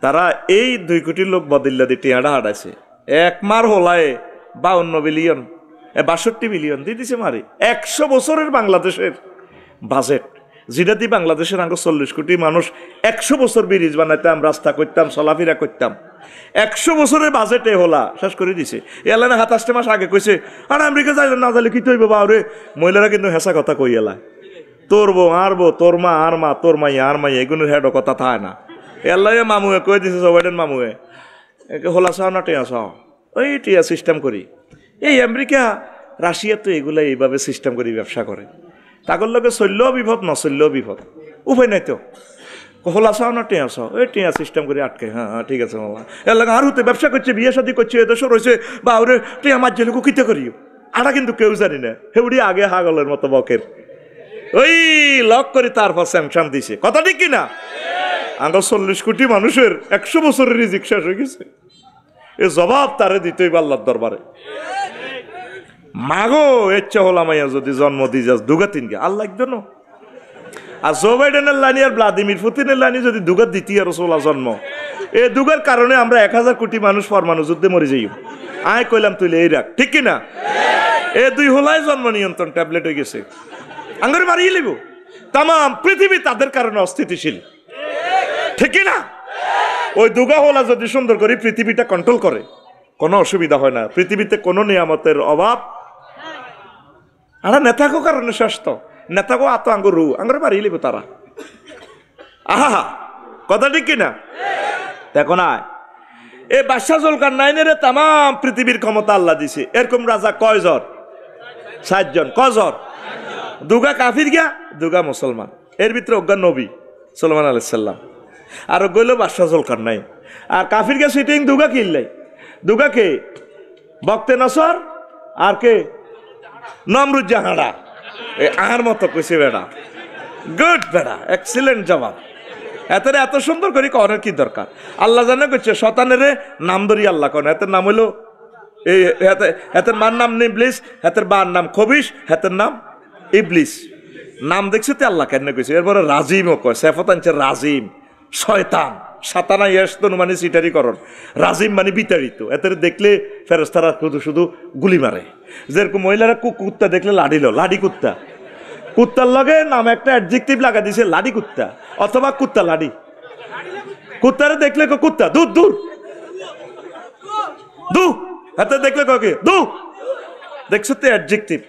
তারা এই 2 কোটি লোক বদিল্লা দিয়ে টিয়াটা হাঁটাইছে, এক মার হলায় 52 বিলিয়ন 62 বিলিয়ন দিয়ে দিছে মারি। 100 বছরের বাংলাদেশের বাজেট, যেটা দিয়ে বাংলাদেশের আগে 40 কোটি মানুষ 100 বছর ব্রিজ বানাইতাম, রাস্তা করতাম, চলাফেরা করতাম, 100 বছরের বাজেটে হলা শেষ করে দিছে। এলানে 27 মাস আগে কইছে আর আমেরিকা যাই না যাইলে কি তৈব বাউরে, মহিলারা কিন্তু হেসা কথা কই এলায়, তোর বউ আর বউ, তোর মা আর মা, তোর মাই আর মাই, এগুলোর হেডো কথা থাকে না। এল্লাই মামুয়ে কই দিছে সবাইডেন মামুয়ে হোলা চাও না টিয়া চাও, ওই টিয়া সিস্টেম করি। এই আমেরিকা রাশিয়া তো এগুলা এইভাবে সিস্টেম করি ব্যবসা করে, তাগর লগে চললেও বিপদ নচললেও বিপদ, উপায় নাই তো। হোলা চাও না টিয়া চাও, ওই টিয়া সিস্টেম করে আটকে, হ্যাঁ হ্যাঁ ঠিক আছে মামা। এর লাগে আর হতে ব্যবসা করছে, বিয়ে শাদী করছে, এদেশও রয়েছে বা ওরে টিয়া মাঝে লোক কিতে করিও, আটা কিন্তু কেউ জানি না, হেউড়ি আগে হাগলের মতো বকের ওই লক করে তারপর স্যাংশন দিছে, কথা ঠিক কিনা? আঙ্গল 40 কোটি মানুষের 100 বছরের রিজিক শেষ হয়ে গেছে, এ জবাব তারে দিতেই আল্লাহর দরবারে। মাগো ইচ্ছা হলাম যদি জন্ম দিয়ে যাস দুগা তিনকে আল্লাহ একজন, আর জো বাইডেনের লাইনি আর ভ্লাদিমির পুতিনের লাইনি যদি দুগা দ্বিতীয় রসোলা জন্ম, এই দুগার কারণে আমরা 1000 কোটি মানুষ পরমাণু যুদ্ধে মরে যাই। আয় কইলাম তুই এই রাখ, ঠিক কিনা? এ 2 হলাই জন্ম নিয়ন্ত্রণ ট্যাবলেট হয়ে গেছে, আঙ্গুরে মারিয়ে লিব। তাম পৃথিবী তাদের কারণে অস্থিতিশীল, ঠিক কিনা? ওই দুগা হলা যদি সুন্দর করে পৃথিবীটা কন্ট্রোল করে, কোনো অসুবিধা হয় না, পৃথিবীতে কোনো নিয়ামতের অভাব। আর নেতাকো কারণে শ্রেষ্ঠ, নেতাকো আত আঙ্গুরু আঙ্গুরে মারিয়ে লিব তারা। আহা কথা ঠিক কিনা? দেখো না, এই বাদশা জুলকারনাইনের তাম পৃথিবীর ক্ষমতা আল্লাহ দিছে। এরকম রাজা কয়জন? 7 জন। কজন? দুগা কাফির গিয়া, দুগা মুসলমান। এর ভিতরে অজ্ঞান নবী সুলাইমান আলাইহিস সালাম, আর গইল বাদশাহ জুলকার নাই আর কাফিরকে সিটিং দুগা কিনলাই দুগা কে বক্তে নসর আর কে নমরুদ জাহারা আহার মতো কইছে বেড়া গুড বেড়া এক্সিলেন্ট জবাব এত সুন্দর করে করার কি দরকার আল্লাহ জানে করছে শতানের নাম ধরি আল্লাহ কন এতের নাম হইলো এই হাতের মার নাম ইবলিস হাতের বার নাম খবিস হাতের নাম ইবলিস নাম দেখছে তো আল্লাহ কেন কইছে এরপরে রাজিমও কয় সেফত আনছে রাজিম শয়তান সাতানা ইয়াস্তন মানে সিটারি করন রাজিম মানে বিতাড়িত এদের দেখলে ফেরেশতারা শুধু গুলি মারে যেরকম মহিলারা কুত্তা দেখলে লাডি কুত্তা কুত্তার লগে নাম একটা অ্যাডজেক্টিভ লাগা দিছে লাডি কুত্তা অথবা কুত্তা লাডি কুত্তারে দেখলে কুত্তা দূর দূর দু হাতে দেখলে কে দু দেখছো তো অ্যাডজেক্টিভ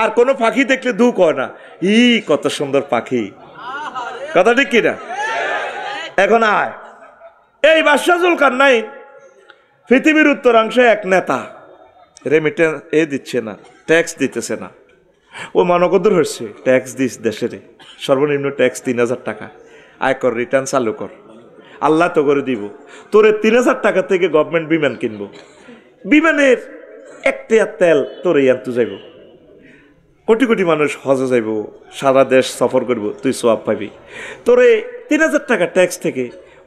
আর কোনো পাখি দেখলে দু কয় না কত সুন্দর পাখি কথা ঠিক কিনা এখন আয় এই বাদশাহ জুলকারনাইন পৃথিবীর উত্তরাংশে এক নেতা রেমিটেন্স দিচ্ছে না ট্যাক্স দিতেছে না ও মানকদর হচ্ছে ট্যাক্স দিস দেশের সর্বনিম্ন ট্যাক্স ৩,০০০ টাকা আয়কর রিটার্ন চালু কর আল্লাহ তো করে দিব তোরে ৩,০০০ টাকা থেকে গভর্নমেন্ট বিমান কিনবো বিমানের একটা তেল তোরে আনতে যাইব কোটি কোটি মানুষ হজে যাইব সারা দেশ সফর করব তুই সোয়াব পাবি তোরে ৩,০০০ টাকা ট্যাক্স থেকে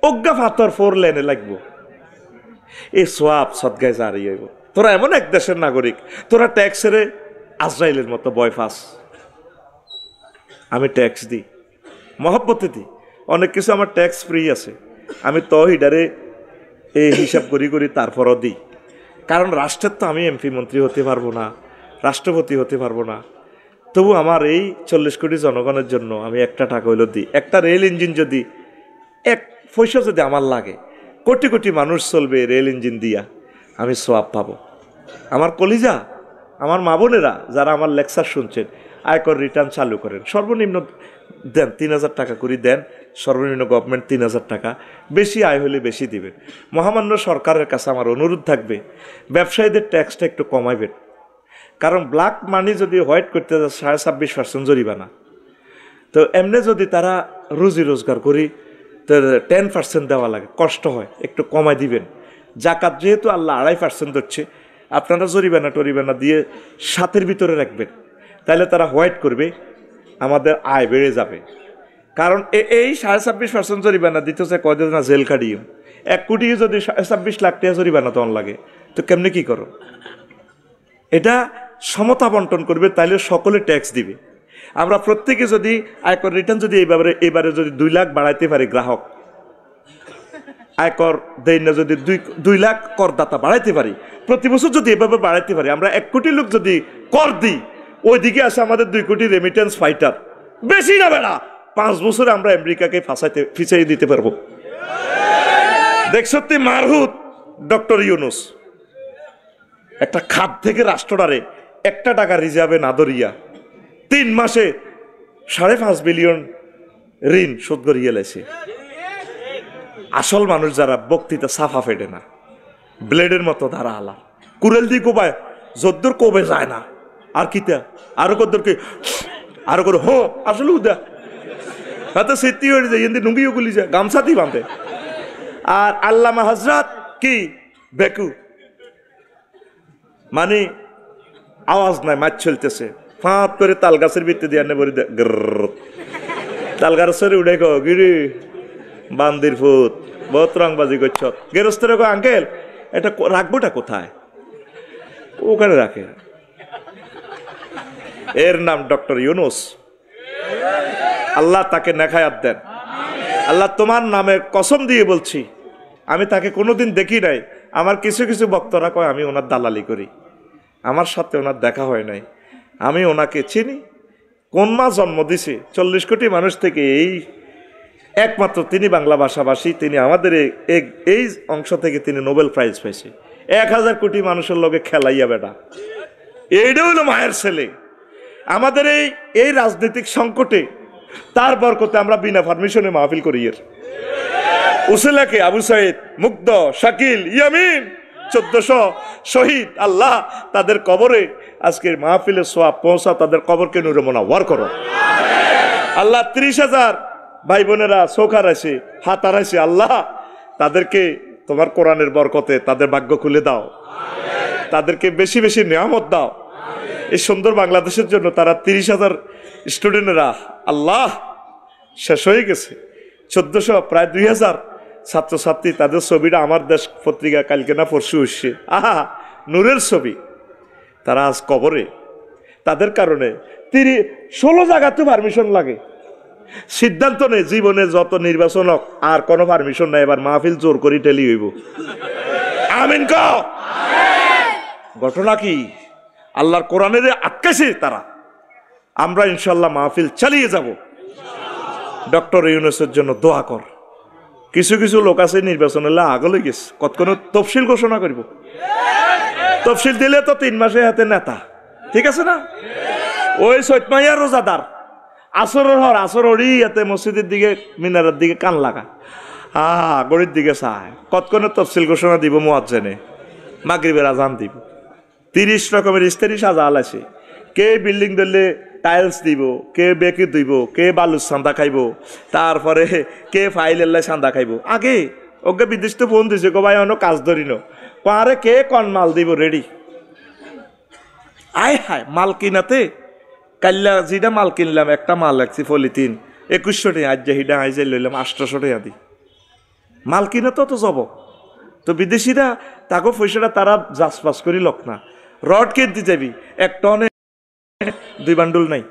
অজ্ঞা পাথর 4 লেনে লাগবো এই সোয়াব সদগায় জারি হইব তোরা এমন এক দেশের নাগরিক তোরা ট্যাক্সের আজরাইলের মতো বয় ফাঁস আমি ট্যাক্স দিই মহব্বতে দিই অনেক কিছু আমার ট্যাক্স ফ্রি আছে আমি তহিডারে এই হিসাব করি তারপরও দিই কারণ রাষ্ট্রের তো আমি এমপি মন্ত্রী হতে পারবো না রাষ্ট্রপতি হতে পারবো না তবু আমার এই 40 কোটি জনগণের জন্য আমি একটা টাকা হইলো দিই একটা রেল ইঞ্জিন যদি এক পয়সা যদি আমার লাগে কোটি কোটি মানুষ চলবে রেল ইঞ্জিন দিয়া আমি সোয়াব পাবো আমার কলিজা আমার মা বোনেরা যারা আমার লেকচার শুনছেন আয়কর রিটার্ন চালু করেন সর্বনিম্ন দেন ৩,০০০ টাকা করে দেন সর্বনিম্ন গভর্নমেন্ট ৩,০০০ টাকা বেশি আয় হলে বেশি দিবেন মহামান্য সরকারের কাছে আমার অনুরোধ থাকবে ব্যবসায়ীদের ট্যাক্সটা একটু কমাইবেন কারণ ব্ল্যাক মানি যদি হোয়াইট করতে 26.5% জরিমানা তো এমনি যদি তারা রুজি রোজগার করি তো 10% দেওয়া লাগে কষ্ট হয় একটু কমাই দিবেন জাকাত যেহেতু আল্লাহ 2.5% ধরছে আপনারা জরিমানা দিয়ে 7-এর ভিতরে রাখবেন তাহলে তারা হোয়াইট করবে আমাদের আয় বেড়ে যাবে কারণ এই 26.5% জরিমানা দিতেছে কয়দিন না জেল কাটিয়ে 1 কোটি যদি 26 লাখ টাকা জরিমানা তখন লাগে তো কেমনে কি করো এটা সমতা বন্টন করবে তাহলে সকলে ট্যাক্স দিবে আমরা প্রত্যেকে যদি আয়কর রিটার্ন যদি এবারে যদি 2 লাখ বাড়াইতে পারি গ্রাহক আয়কর দেয় না যদি 2 লাখ করদাতা বাড়াইতে পারি প্রতি বছর যদি এভাবে বাড়াইতে পারি আমরা 1 কোটি লোক যদি কর দিই ওইদিকে আসে আমাদের 2 কোটি রেমিটেন্স ফাইটার বেশি না বেড়া 5 বছরে আমরা আমেরিকাকে ফিসাই দিতে পারবো দেখছো তুই মারহুত ডক্টর ইউনুস একটা খাত থেকে রাষ্ট্রটারে 1 টাকা রিজার্ভে না ধরিয়া 3 মাসে 5.5 বিলিয়ন ঋণ শোধ করিয়ে লেছে আসল মানুষ যারা বক্তৃতা সাফা ফেটে না ব্লেডের মতো ধারা আলা কুরেল দিয়ে কোবায় যদ্দুর কোবে যায় না আর কিতা আরো কদ্দুরকে আরো করে হো আসলে উদা হাতে সেটি হয়ে যায় এমনি নুঙ্গিও গুলি যায় গামছাতেই বাঁধে আর আল্লামা হজরত কি বেকু মানে আওয়াজ নাই মাছ চলতেছে ফাঁপ করে তাল গাছের ভিত্তি দিয়ে আনে বলি তাল গাছের উঠে গো গিরি বান্দির ফুট বহুত রংবাজি করছ গেরস্তের গো আঙ্কেল এটা রাখবোটা কোথায় ওখানে রাখে এর নাম ডক্টর ইউনুস আল্লাহ তাকে নেখায়াত দেন আল্লাহ তোমার নামে কসম দিয়ে বলছি আমি তাকে কোনোদিন দেখি নাই আমার কিছু কিছু বক্তরা কয় আমি ওনার দালালি করি আমার সাথে ওনার দেখা হয় নাই আমি ওনাকে চিনি কোন মা জন্ম দিছে 40 কোটি মানুষ থেকে এই একমাত্র তিনি বাংলা ভাষাভাষী তিনি আমাদের এই অংশ থেকে তিনি নোবেল প্রাইজ পাইছে 1000 কোটি মানুষের লগে খেলাইয়া বেটা এইটা হইল মায়ের ছেলে আমাদের এই রাজনৈতিক সংকটে তার বরকতে আমরা বিনা পারমিশনে মাহফিল করি এর উসেলাকে আবু সাইদ মুগ্ধ শাকিল ইয়ামিন 1400 শহীদ আল্লাহ তাদের কবরে আজকের মাহফিলের সোয়াব পৌঁছা তাদের কবরকে নূরে মুনাওয়ার করো আল্লাহ 30,000 ভাই বোনেরা চোখ হারাইছে, হাত হারাইছে, আল্লাহ তাদেরকে তোমার কোরআনের বরকতে তাদের ভাগ্য খুলে দাও, তাদেরকে বেশি বেশি নিয়ামত দাও। এই সুন্দর বাংলাদেশের জন্য তারা 30,000 স্টুডেন্টরা আল্লাহ শেষ হয়ে গেছে, 1400 প্রায় 2000 ছাত্রছাত্রী, তাদের ছবিটা আমার দেশ পত্রিকা কালকে না পরশু হচ্ছে, আহা নূরের ছবি। তারা আজ কবরে, তাদের কারণে 16 জায়গাতে পারমিশন লাগে। সিদ্ধান্ত নেই জীবনে যত নির্বাচন হোক আর কোনো পারমিশন নাই, এবার মাহফিল জোর করি টেলি হইব। আমিন কও। ঘটনা কি? আল্লাহর কোরআনের আক্কাশে তারা। আমরা ইনশাল্লাহ মাহফিল চালিয়ে যাব। ডক্টর ইউনূসের জন্য দোয়া কর। কিছু কিছু লোক আছে নির্বাচন হলে আগলে গেছে, কতক্ষণ তফসিল ঘোষণা করব। তফসিল দিলে তো 3 মাসে হাতে নেতা, ঠিক আছে না? ওই চৈতমাইয়া রোজাদার আসরের হর আসর ওরই এতে মসজিদের দিকে মিনারের দিকে কান লাগা, গড়ির দিকে চায়, কতক্ষণে তফসিল ঘোষণা দিব, মুয়াজ্জিনে মাগরিবের আজান দিব। 30 রকমের ইস্তারি সাজা আলাইছে। কে বিল্ডিং ধরলে টাইলস দিব, কে বেকি দিব, কে বালুর চান্দা খাইব, তারপরে কে ফাইল এল্লাই চান্দা খাইব। আগে ওকে বিদেশ তো ফোন দিছে, গো ভাই অন্য কাজ ধরিনো পারে, কে কন মাল দিব রেডি। আয় হায় মাল কিনাতে কাল্লা যেটা মাল কিনলাম, একটা মাল লাগছি পলিথিন 2100 টাকা, আজ হিডা আইজে লইলাম 800 টাকা দি। মাল কিনা তো যাব তো বিদেশিরা তাকে পয়সাটা তারা যাচপাস করি লোক না। রড কিনতে যাবি 1 টনে 2 বান্ডুল নাই,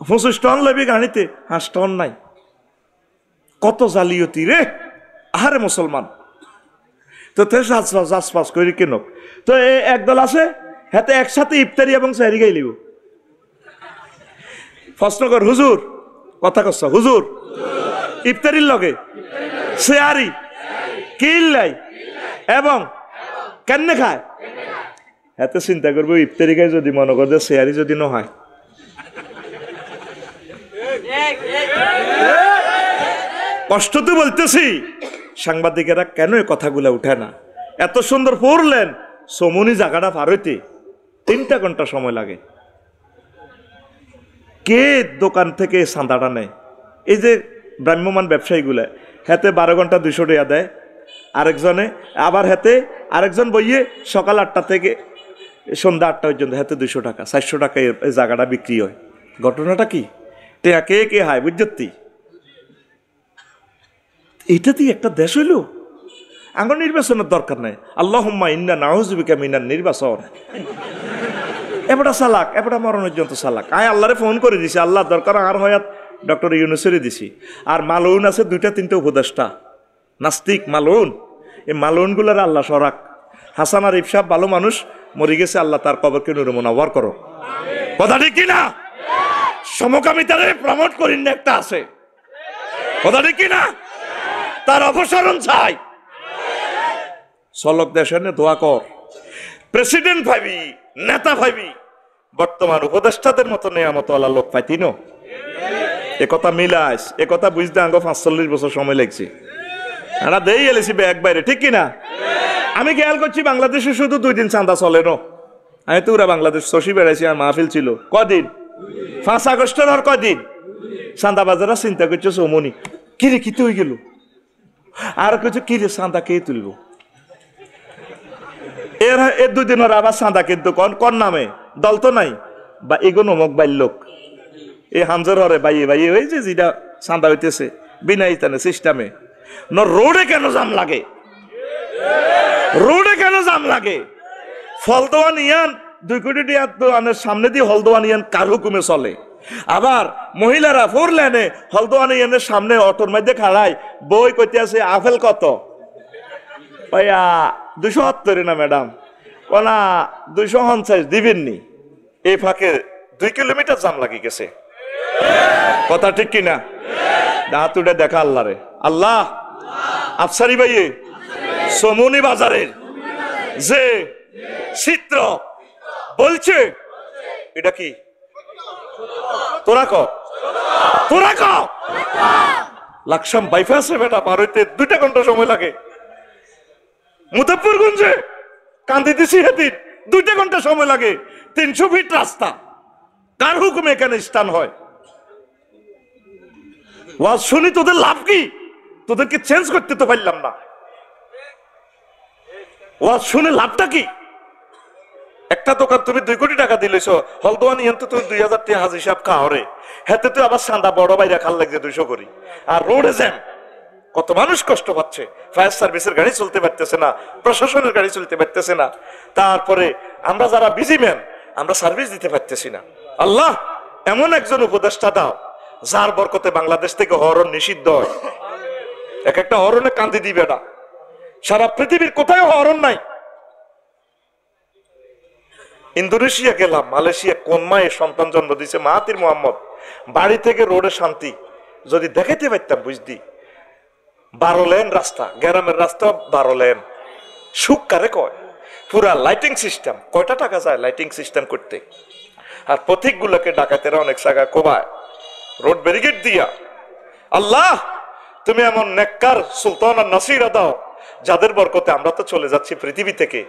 25 টন লবি গাড়িতে 5 টন নাই। কত জালিয়াতি রে আরে মুসলমান। তো যাচপাস করি কেন? তো একদল আছে হাতে একসাথে ইফতারি এবং সেহরি গাই লিব। প্রশ্ন কর, হুজুর কথা কস, হুজুর ইফতারির লগে সেহারি কিল্লাই এবং কেন খায়? এত চিন্তা করবো ইফতারি খাই যদি মনে করে সেহারি যদি ন হয়। কষ্ট তো বলতেছি, সাংবাদিকেরা কেন এই কথাগুলো উঠে না? এত সুন্দর পড়লেন, সমনি জায়গাটা পার হইতে 3টা ঘন্টা সময় লাগে। কে দোকান থেকে চাঁদাটা নেয়? এই যে ভ্রাম্যমান ব্যবসায়ীগুলা, হাতে 12 ঘন্টা 200 টাকা দেয়, আরেকজনে আবার হাতে আরেকজন বইয়ে সকাল 8টা থেকে সন্ধ্যা 8টা পর্যন্ত হাতে 200 টাকা 400 টাকা এই জায়গাটা বিক্রি হয়। ঘটনাটা কি? টেয়া কে কে হায় বুঝতি? এটা দিয়ে একটা দেশ হইল? আঙ্গুর নির্বাচনের দরকার নাই। আল্লাহুম্মা ইন্না নাউযু বিকা মিনান নির্বাচন। এবারটা চালাক, এবারটা মরণের জন্য চালাক। আয় আল্লাহরে ফোন করে দিছি, আল্লাহ দরকার আর হয়াত ডক্টর ইউনূসেরই দিছি। আর মালউন আছে 2-3টা উপদেষ্টা নাস্তিক মালউন। এই মালউনগুলার আল্লাহ সরাক। হাসান আরিফ সাহেব ভালো মানুষ, মরে গেছে, আল্লাহ তার কবরকে নূরে মুনাওয়ার করো। কথা ঠিক কিনা? সমকামিতারে প্রমোট করিন না একটা আছে, কথা ঠিক কিনা? তার অপসারণ চাই। সলক দেশে দোয়া কর, প্রেসিডেন্ট ভাবি, নেতা ভাবি, বর্তমান উপদেষ্টাদের মতো নেয়ামত আল্লাহ লোক পাইতি নো। একথা মিলাইস, একথা বুঝতে আঙ্গ 45 বছর সময় লাগছে। আমরা দেই এলেছি ব্যাগ বাইরে, ঠিক কিনা? আমি খেয়াল করছি বাংলাদেশে শুধু 2 দিন চাঁদা চলে নো। আমি তো ওরা বাংলাদেশ শশী বেড়াইছি, আর মাহফিল ছিল কদিন, 5 আগস্টের আর কদিন চাঁদা বাজারা চিন্তা করছে সমনি কিরে কিতে হয়ে গেল, আর কিছু কিরে চাঁদা কে তুলব। এর 2 দিন আবার চাঁদা কিন্তু কন নামে দল তো নাই, বা এগুলো অমুক বাইর এই হামজার হরে বাইয়ে বাইয়ে ওই যে যেটা চাঁদা হইতেছে বিনা ইতানে সিস্টেমে ন। রোডে কেন জাম লাগে? রোডে কেন জাম লাগে? ফলদোয়ান ইয়ান 2 কোটি টাকার সামনে দিয়ে হলদোয়ান ইয়ান কার হুকুমে চলে। আবার মহিলারা 4 লেনে হলদোয়ান ইয়ানের সামনে অটোর মধ্যে খাড়ায় বই কইতে আছে আপেল কত? ভাইয়া 270 না ম্যাডাম, কোনা 250 দিবেননি। এই ফাঁকে 2 কিলোমিটার জাম লাগি গেছে। কথা ঠিক কিনা? হাত উঠে দেখা আল্লাহরে। আল্লাহ আফসারি ভাইয়ে সমনি বাজারের যে চিত্র বলছে এটা কি? তোরা ক লাকসাম বাইপাসে বেটা পার হইতে 2টা ঘন্টা সময় লাগে। মুজাফফরগঞ্জে কান্দিতেছি হেদিন 2টা ঘন্টা সময় লাগে। 300 ফিট রাস্তা, কার হুকুমে এখানে স্থান হয়? ওয়াজ শুনি তোদের লাভ কি? তোদেরকে চেঞ্জ করতে তো পারলাম না। ওয়াজ শুনে লাভটা কি? একটা দোকান তুমি 2 কোটি টাকা দিলেছ, হলদোয়ানি এত তুমি 2000 টাকা হাজ হিসাব খাওয়ারে, হেতে তুই আবার সান্দা বড় বাইরে খাল লাগছে 200 করি। আর রোডে জ্যাম, কত মানুষ কষ্ট পাচ্ছে, ফায়ার সার্ভিসের গাড়ি চলতে পারতেছে না, প্রশাসনের গাড়ি চলতে পারতেছে না, তারপরে আমরা যারা বিজি ম্যান আমরা সার্ভিস দিতে পারতেছি না। আল্লাহ এমন একজন উপদেষ্টা দাও যার বরকতে বাংলাদেশ থেকে হরণ নিষিদ্ধ হয়। এক একটা হরণে কান্দি দিবে না, সারা পৃথিবীর কোথায় হরণ নাই। ইন্দোনেশিয়া গেলাম, মালয়েশিয়া, কোন মায়ের সন্তান জন্ম দিয়েছে মাহাতির মোহাম্মদ, বাড়ি থেকে রোডে শান্তি যদি দেখাইতে পারতাম বুঝতি। 12 লেন রাস্তা, গ্রামের রাস্তা 12 লেন, সুখ কারে কয়? পুরা লাইটিং সিস্টেম, কয়টা টাকা যায় লাইটিং সিস্টেম করতে? আর পথিকগুলোকে ডাকাতেরা অনেক জায়গায় কোবায় রোড ব্যারিকেড দিয়া। আল্লাহ তুমি এমন নেককার সুলতান আর নাসিরা দাও যাদের বরকতে আমরা তো চলে যাচ্ছি পৃথিবী থেকে।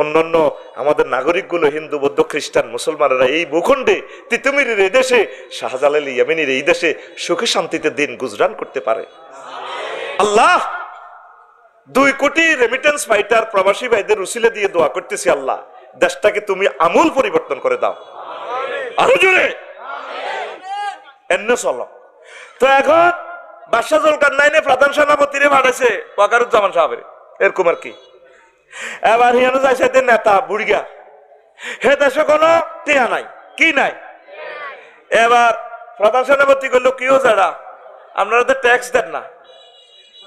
অন্যান্য আমাদের নাগরিকগুলো হিন্দু, বৌদ্ধ, খ্রিস্টান, মুসলমানেরা এই ভূখণ্ডে, তিতুমিরের এই দেশে, শাহজালাল ইয়ামিনীর এই দেশে সুখে শান্তিতে দিন গুজরান করতে পারে। আল্লাহ 2 কোটি রেমিটেন্স ফাইটার প্রবাসী ভাইদের উসিলে দিয়ে দোয়া করতেছি, আল্লাহ দেশটাকে তুমি আমূল পরিবর্তন করে দাও। আরো জোরে এমনি চলো। তো এখন বাদশা জুলকারনাইনে প্রধান সেনাপতিরে পাঠাইছে ওয়াকারুজ্জামান সাহেবের, এরকম আর কি। এবার হিয়ানো যাইছে নেতা বুড়িয়া, হে দেশে কোনো টিয়া নাই, কি নাই। এবার প্রধান সেনাপতি করলো, কি হো যারা আপনারা তো ট্যাক্স দেন না,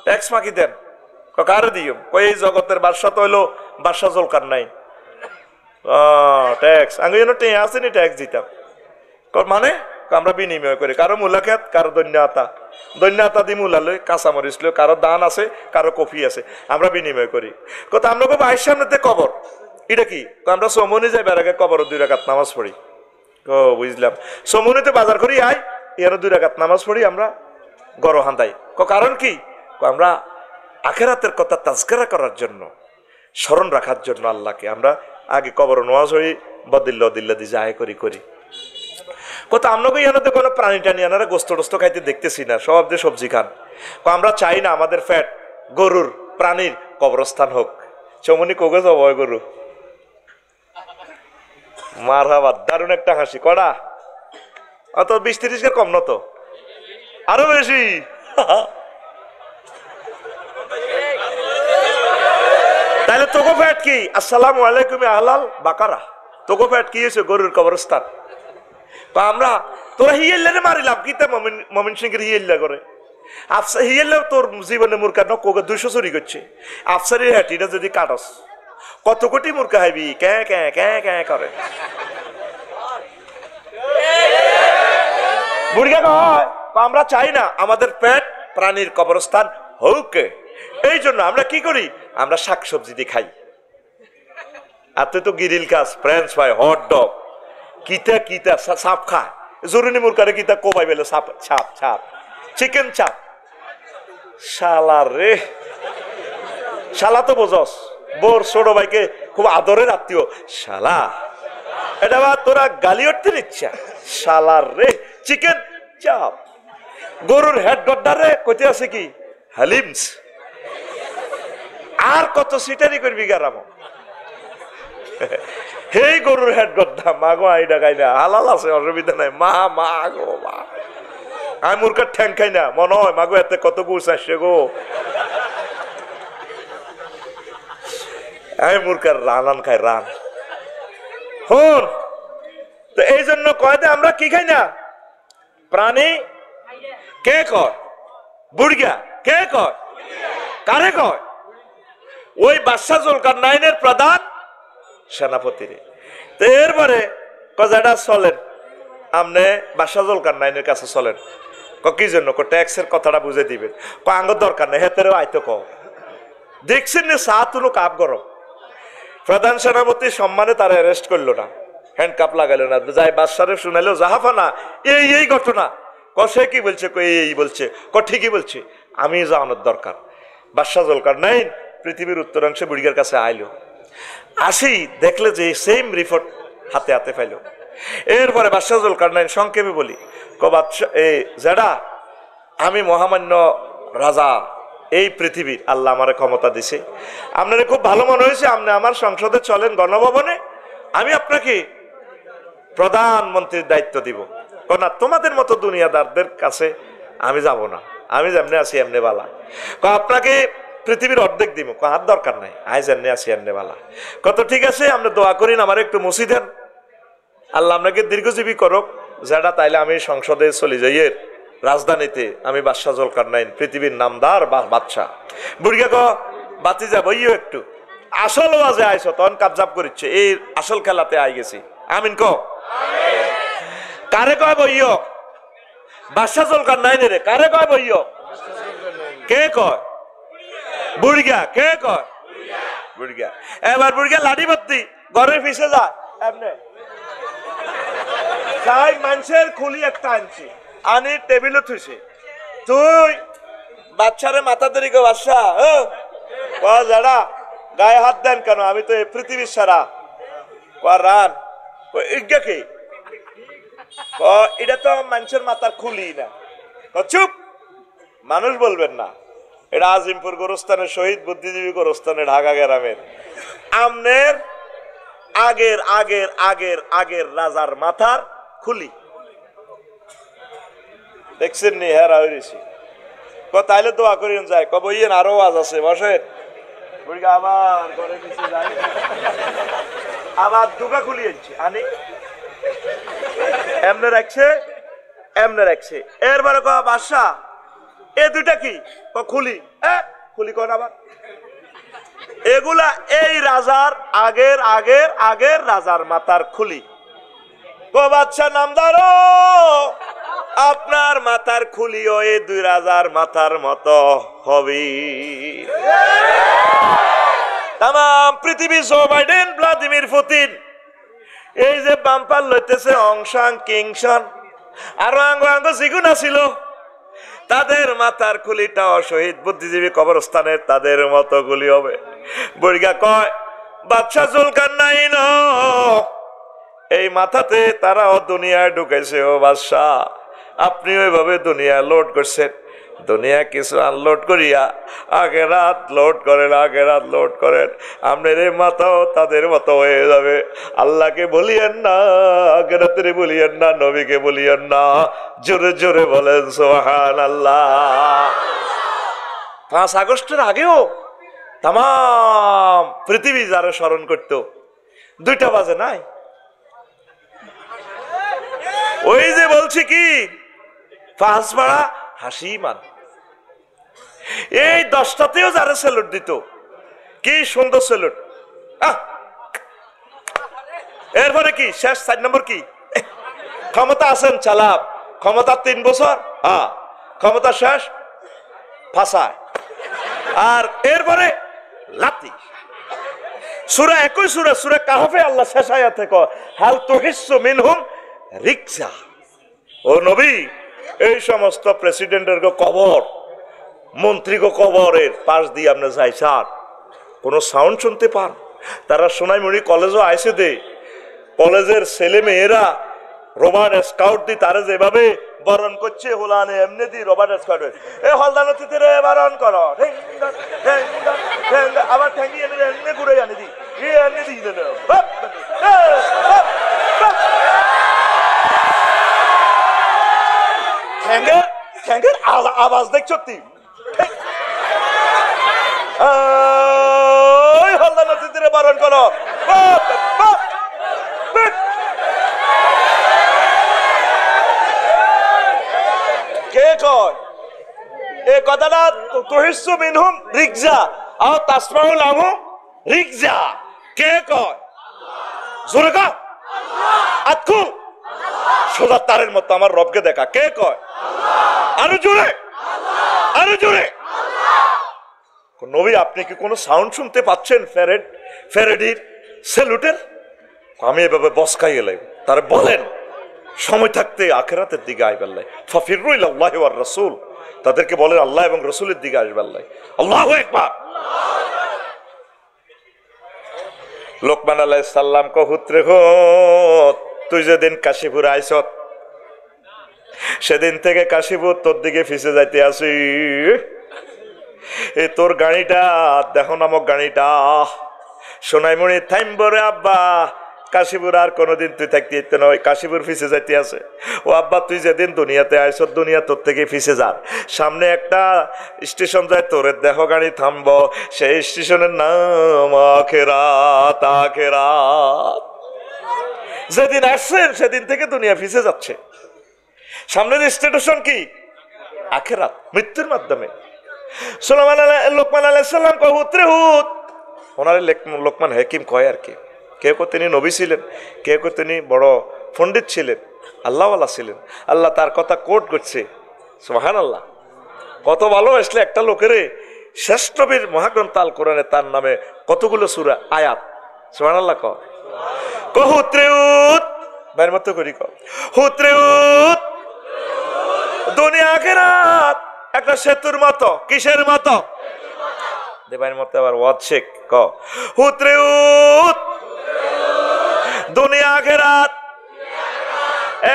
ট্যাক্স মাকি দেন। কারে দিও? কই এই জগতের বাদশা তো হইলো বাদশা জুলকারনাইন। ট্যাক্স আমি যেন টিয়া আসেনি, ট্যাক্স দিতাম। মানে আমরা বিনিময় করি, কারো মূলা খেত, কারো দৈন্যতা দি মূলা লই, কাঁচামরিচ লই, কারো দান আছে, কারো কফি আছে, আমরা বিনিময় করি। কথা আমরা খুব আইস সামনেতে কবর, এটা কি আমরা সমনি যাই বেড়াকে কবর 2 রাকাত নামাজ পড়ি। ও বুঝলাম, সমনিতে বাজার করি আই, এর 2 রাকাত নামাজ পড়ি আমরা গড় হান্দাই। কারণ কি? আমরা আখেরাতের কথা তাজকিরা করার জন্য, স্মরণ রাখার জন্য আল্লাহকে আমরা আগে কবর নামাজ পড়ি, বদিল্লা দি যায় করি। কত আমরা ইয়ানোতে কোনো প্রাণী টানি আনারা গোস্ত টোস্ত খাইতে দেখতেছি না, সব দিয়ে সবজি খান। আমরা চাই না আমাদের ফ্যাট গরুর, প্রাণীর কবরস্থান হোক। চমনি কোগে যাব গরু, মারহাবা, দারুণ একটা হাসি। কড়া অত 20-30 কম না তো, আরো বেশি। তাহলে তোকে ফ্যাট কি? আসসালামু আলাইকুম আহলাল বাকারা, তোকে ফ্যাট কি হয়েছে? গরুর কবরস্থান। আমরা তোরা হিয়েলে মারিলাম কি? মমিন সিংহের হিয়েল্লা করে আফসা হিয়েলেও তোর জীবনে মুরকা নকোকে 200 চুরি করছে। আফসারের হ্যাটিটা যদি কাটস কত কোটি মুরকা হাইবি, ক্যাঁ ক্যাঁ ক্যাঁ ক্যাঁ করে। মুরগা কয় আমরা চাই না আমাদের পেট প্রাণীর কবরস্থান হোক। এই জন্য আমরা কি করি? আমরা শাকসবজি দিয়ে খাই। আর তুই তো গিরিল খাস, ফ্রেঞ্চ ফ্রাই, হট ডগ, কিতা সাপ খায়। জরুরি মুরকারে কিতা কোবাই বেলে ছাপ, চিকেন চাপ। শালা রে, শালা তো বোঝস, বোর ছোট ভাইকে খুব আদরের আত্মীয়। শালা এটা বা তোরা গালি উঠতে ইচ্ছা। শালা রে, চিকেন চাপ। গরুর হেড গড্ডারে কইতে আছে কি? হালিমস। আর কত সিটারি করবি গারাম। হেই গরুর হেড গড্ডা, মাগো আইডা খাই না, হালাল আছে, অসুবিধা নাই। মা গো মা, আমি মুরকার ঠ্যাং খাই না, মনে হয় মাগো এতে কত গুছ আসছে গো। আমি মুরকার রান খাই, রান। হন তো এই জন্য কয় আমরা কি খাই না? প্রাণী কে কয়? বুড়িয়া কে কয়? কারে কয়? ওই বাদশা জুলকারনাইনের প্রধান সেনাপতিরে। তো এরপরে কজাটা চলেন, আপনি বাদশা জুলকারনাইনের কাছে চলেন। কি জন্য? ট্যাক্সের কথাটা বুঝে দিবেন। আঙ্গর দরকার নেই, হেতেরও আইতো ক দেখছেন না চা তুলো কাপ গরম। প্রধান সেনাপতি সম্মানে তারা অ্যারেস্ট করলো না, হ্যান্ড কাপ লাগাইলো না, যাই বাদশারে শুনাইলো জাহাফানা এই ঘটনা। সে কি বলছে? এই বলছে। ঠিকই বলছে, আমি জানানোর দরকার। বাদশা জুলকারনাইন পৃথিবীর উত্তরাংশে বুড়িগার কাছে আইলো, আসি দেখলে যে সেম রিপোর্ট হাতে পাইলো। এরপরে বাদশা জুলকারনাইন সংক্ষেপে বলি, বাদশা জেডা আমি মহামান্য রাজা এই পৃথিবীর, আল্লাহ আমার ক্ষমতা দিছে, আপনার খুব ভালো মনে হয়েছে, আপনি আমার সংসদে চলেন গণভবনে, আমি আপনাকে প্রধানমন্ত্রীর দায়িত্ব দিব। না, তোমাদের মতো দুনিয়াদারদের কাছে আমি যাব না, আমি যেমনি আছি এমনি বালা। আপনাকে পৃথিবীর অর্ধেক দিব। আর দরকার নাই, আজ এমনি আছি এমনি বালা। কত ঠিক আছে, আপনি দোয়া করিন আমার একটু মুছি দেন, আল্লাহ আপনাকে দীর্ঘজীবী করুক। যেটা তাইলে আমি সংসদে চলে যাই, রাজধানীতে আমি বাদশাহ জুলকারনাইন, পৃথিবীর নামদার বাদশাহ। বুড়িয়া ক বাতি যাবইও একটু, আসল ওয়াজে আইছো তখন কাবজাব করিচ্ছে, এই আসল খেলাতে আই গেছি। আমিন ক কারে কয় বইও? বাদশাহ জুলকারনাইন রে কারে কয় বইও? কে কয়? বুড়িয়া। কে কয়? বুড়িয়া। এবার বুড়িয়া লাঠি ভর্তি ঘরের পিছে যা, এমনি তাই মানুষের খুলি একটা আনছি, আনি টেবিলে থুইছে। তুই বাচ্চারে মাথা দেরি গো বাদশা, যারা গায়ে হাত দেন কেন? আমি তো পৃথিবীর সারা রান ইজ্ঞা কি এটা তো মানুষের মাথার খুলি না। চুপ, মানুষ বলবেন না, এটা আজিমপুর গোরস্থানের শহীদ বুদ্ধিজীবী গোরস্থানের ঢাকা গ্রামের আমনের আগের আগের আগের আগের রাজার মাথার খুলি দেখছেন নি? হেরা হয়েছি তাইলে দোয়া করিন যায়, কব ইয়েন আরো আওয়াজ আছে, বসেন। আবার ঘরে পিছে যায়, আবার দুগা খুলি আনছি, আনি এমনে রাখছে, এমনে রাখছে। এরবারে কয় বাদশা এ দুইটা কি? খুলি। খুলি কোন আবার? এগুলা এই রাজার আগের আগের আগের রাজার মাথার খুলি। বাদশা নামদার, আপনার মাথার খুলিও এই দুই রাজার মাথার মতো হবে। তাম পৃথিবী জো বাইডেন, ভ্লাদিমির পুতিন, এই যে বাম্পার লইতেছে অংশাং কিংশন আরো আঙ্গ আঙ্গ জিগুন ছিল, তাদের মাথার খুলিটাও শহীদ বুদ্ধিজীবী কবরস্থানের তাদের মতো গুলি হবে। বুড়িগা কয় বাদশাহ জুলকারনাইন এই মাথাতে তারাও দুনিয়ায় ঢুকেছে। ও বাদশাহ, আপনি ওইভাবে দুনিয়া লোড করছেন, দুনিয়া কিছু আনলোড করিয়া আগেরাত লোড করেন, আগেরাত লোড করেন, আপনার এই মাথাও তাদের মতো হয়ে যাবে। আল্লাহকে বলিয়েন না, আগেরাতের বলিয়েন না, নবীকে বলিয়েন না, জোরে জোরে বলেন সুবহানাল্লাহ। 5 আগস্টের আগেও তাম পৃথিবী যারা স্মরণ করত, 2টা বাজে নাই। ওই যে বলছি কি 5 বাড়া হাসি মান, এই 10টাতেও যারা স্যালুট দিত, কি সুন্দর স্যালুট। এরপরে কি শেষ 4 নম্বর কি? ক্ষমতা আছেন চালাব, ক্ষমতা 3 বছর, ক্ষমতা শেষ ফাঁসায়। আর এরপরে লাতি সূরা 21 সূরা কাহফে আল্লাহ শেষ আয়াতে কয় হাল তুহিসসু মিনহুম রিকসা। ও নবী, এই সমস্ত প্রেসিডেন্টের কবর, মন্ত্রী কবরের পাশ দিয়ে আপনি যাই স্যার, কোনো সাউন্ড শুনতে পান? তারা সোনাইমুড়ি কলেজও আইসে দে, কলেজের ছেলে মেয়েরা রোমান স্কাউট দি তারা যেভাবে বরণ করছে, হোলানে এমনি দি রোমান স্কাউট এ হলদানতিতে বরণ করো, আবার ঠ্যাঙ্গি এনে এমনি ঘুরে আনে দি এমনি দি ঠ্যাঙ্গের আওয়াজ দেখছ তুই? হলদানতিতে বরণ করো। কে কয় এই কথাটা? তুহিসসু মিনহুম রিকজা আও তাসমাউ লাহু রিকজা। কে কয়? জোরে কও, আতকু সোজা তারের মতো আমার রবকে দেখা। কে কয়? আরো জোরে, আরো জোরে। নবী, আপনি কি কোনো সাউন্ড শুনতে পাচ্ছেন ফ্যারেডির স্যালুটের? আমি এভাবে বসকাই এলাম। তারা বলেন সময় থাকতে আখিরাতের দিকে আইবাল্লাই, ফাফিরু ইলাল্লাহি ওয়ার রাসূল, তাদেরকে বলেন আল্লাহ এবং রাসূলের দিকে আসবাল্লাই। আল্লাহু আকবার। লোকমান আলাইহিস সালাম কো হুত্রে হো, তুই যেদিন কাশীপুর আইছত সেদিন থেকে কাশীপুর তোর দিকে ফিসে যাইতে আসি। এই তোর গাড়িটা দেখো নামক গাড়িটা সোনাইমণি থাইমবরে আব্বা কাশীপুর আর কোনোদিন তুই থাকতে ইতে নয়, কাশীপুর ফিসে যাইতে আছে। ও আব্বা তুই যেদিন দুনিয়াতে আইস দুনিয়া তোর থেকে ফিসে যা, সামনে একটা স্টেশন যায় তোরে দেখো গাড়ি থামবো, সেই স্টেশনের নাম আখেরাত। আখেরাত যেদিন আসছেন সেদিন থেকে দুনিয়া ফিসে যাচ্ছে। সামনের স্টেশন কি? আখেরাত, মৃত্যুর মাধ্যমে। লোকমান আলাইহিস সালাম কয় হুতরে হুত, ওনারে লোকমান হাকিম কয় আর কি। কেউ কেউ তিনি নবী ছিলেন, কেউ কেউ তিনি বড় পণ্ডিত ছিলেন, আল্লাহওয়ালা ছিলেন। আল্লাহ তার কথা কোট করছে, সুবহানাল্লাহ। কত ভালোবাসলে একটা লোকেরে শ্রেষ্ঠ বীর মহাগ্রন্থ আল কোরআনে তার নামে কতগুলো সূরা আয়াত, সুবহানাল্লাহ। হুতরে হুত ভাইয়ের মতো করি হুতরে হুত, দুনিয়া আখিরাত একটা সেতুর মতো। কিসের মতো? দেবাইয়ের মতো আবার ওয়াজ শেখ ক হুতরে হুত, দুনিয়া আখিরাত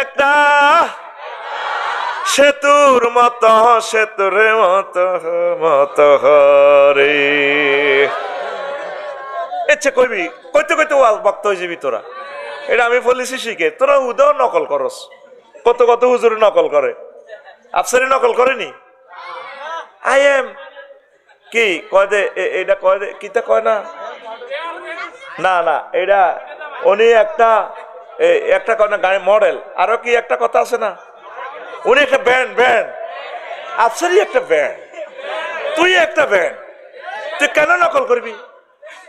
একটা সেতুর মতো, সেতুর মতো মতো হরে। ইচ্ছে কইবি কইতে কইতে ওয়াজ বক্ত হয়ে যাবি তোরা। এটা আমি বলেছি শিখে, তোরা উদাও নকল করস। কত কত হুজুর নকল করে, আফসারি নকল করেনি। আই এম কি কয় দে, এটা কয় দে, কিতা কয় না, না না এটা উনি একটা কয় না গাড়ি মডেল, আরো কি একটা কথা আছে না, উনি একটা ব্যান্ড, আফসারি একটা ব্যান্ড, তুই একটা ব্যান্ড। তুই কেন নকল করবি?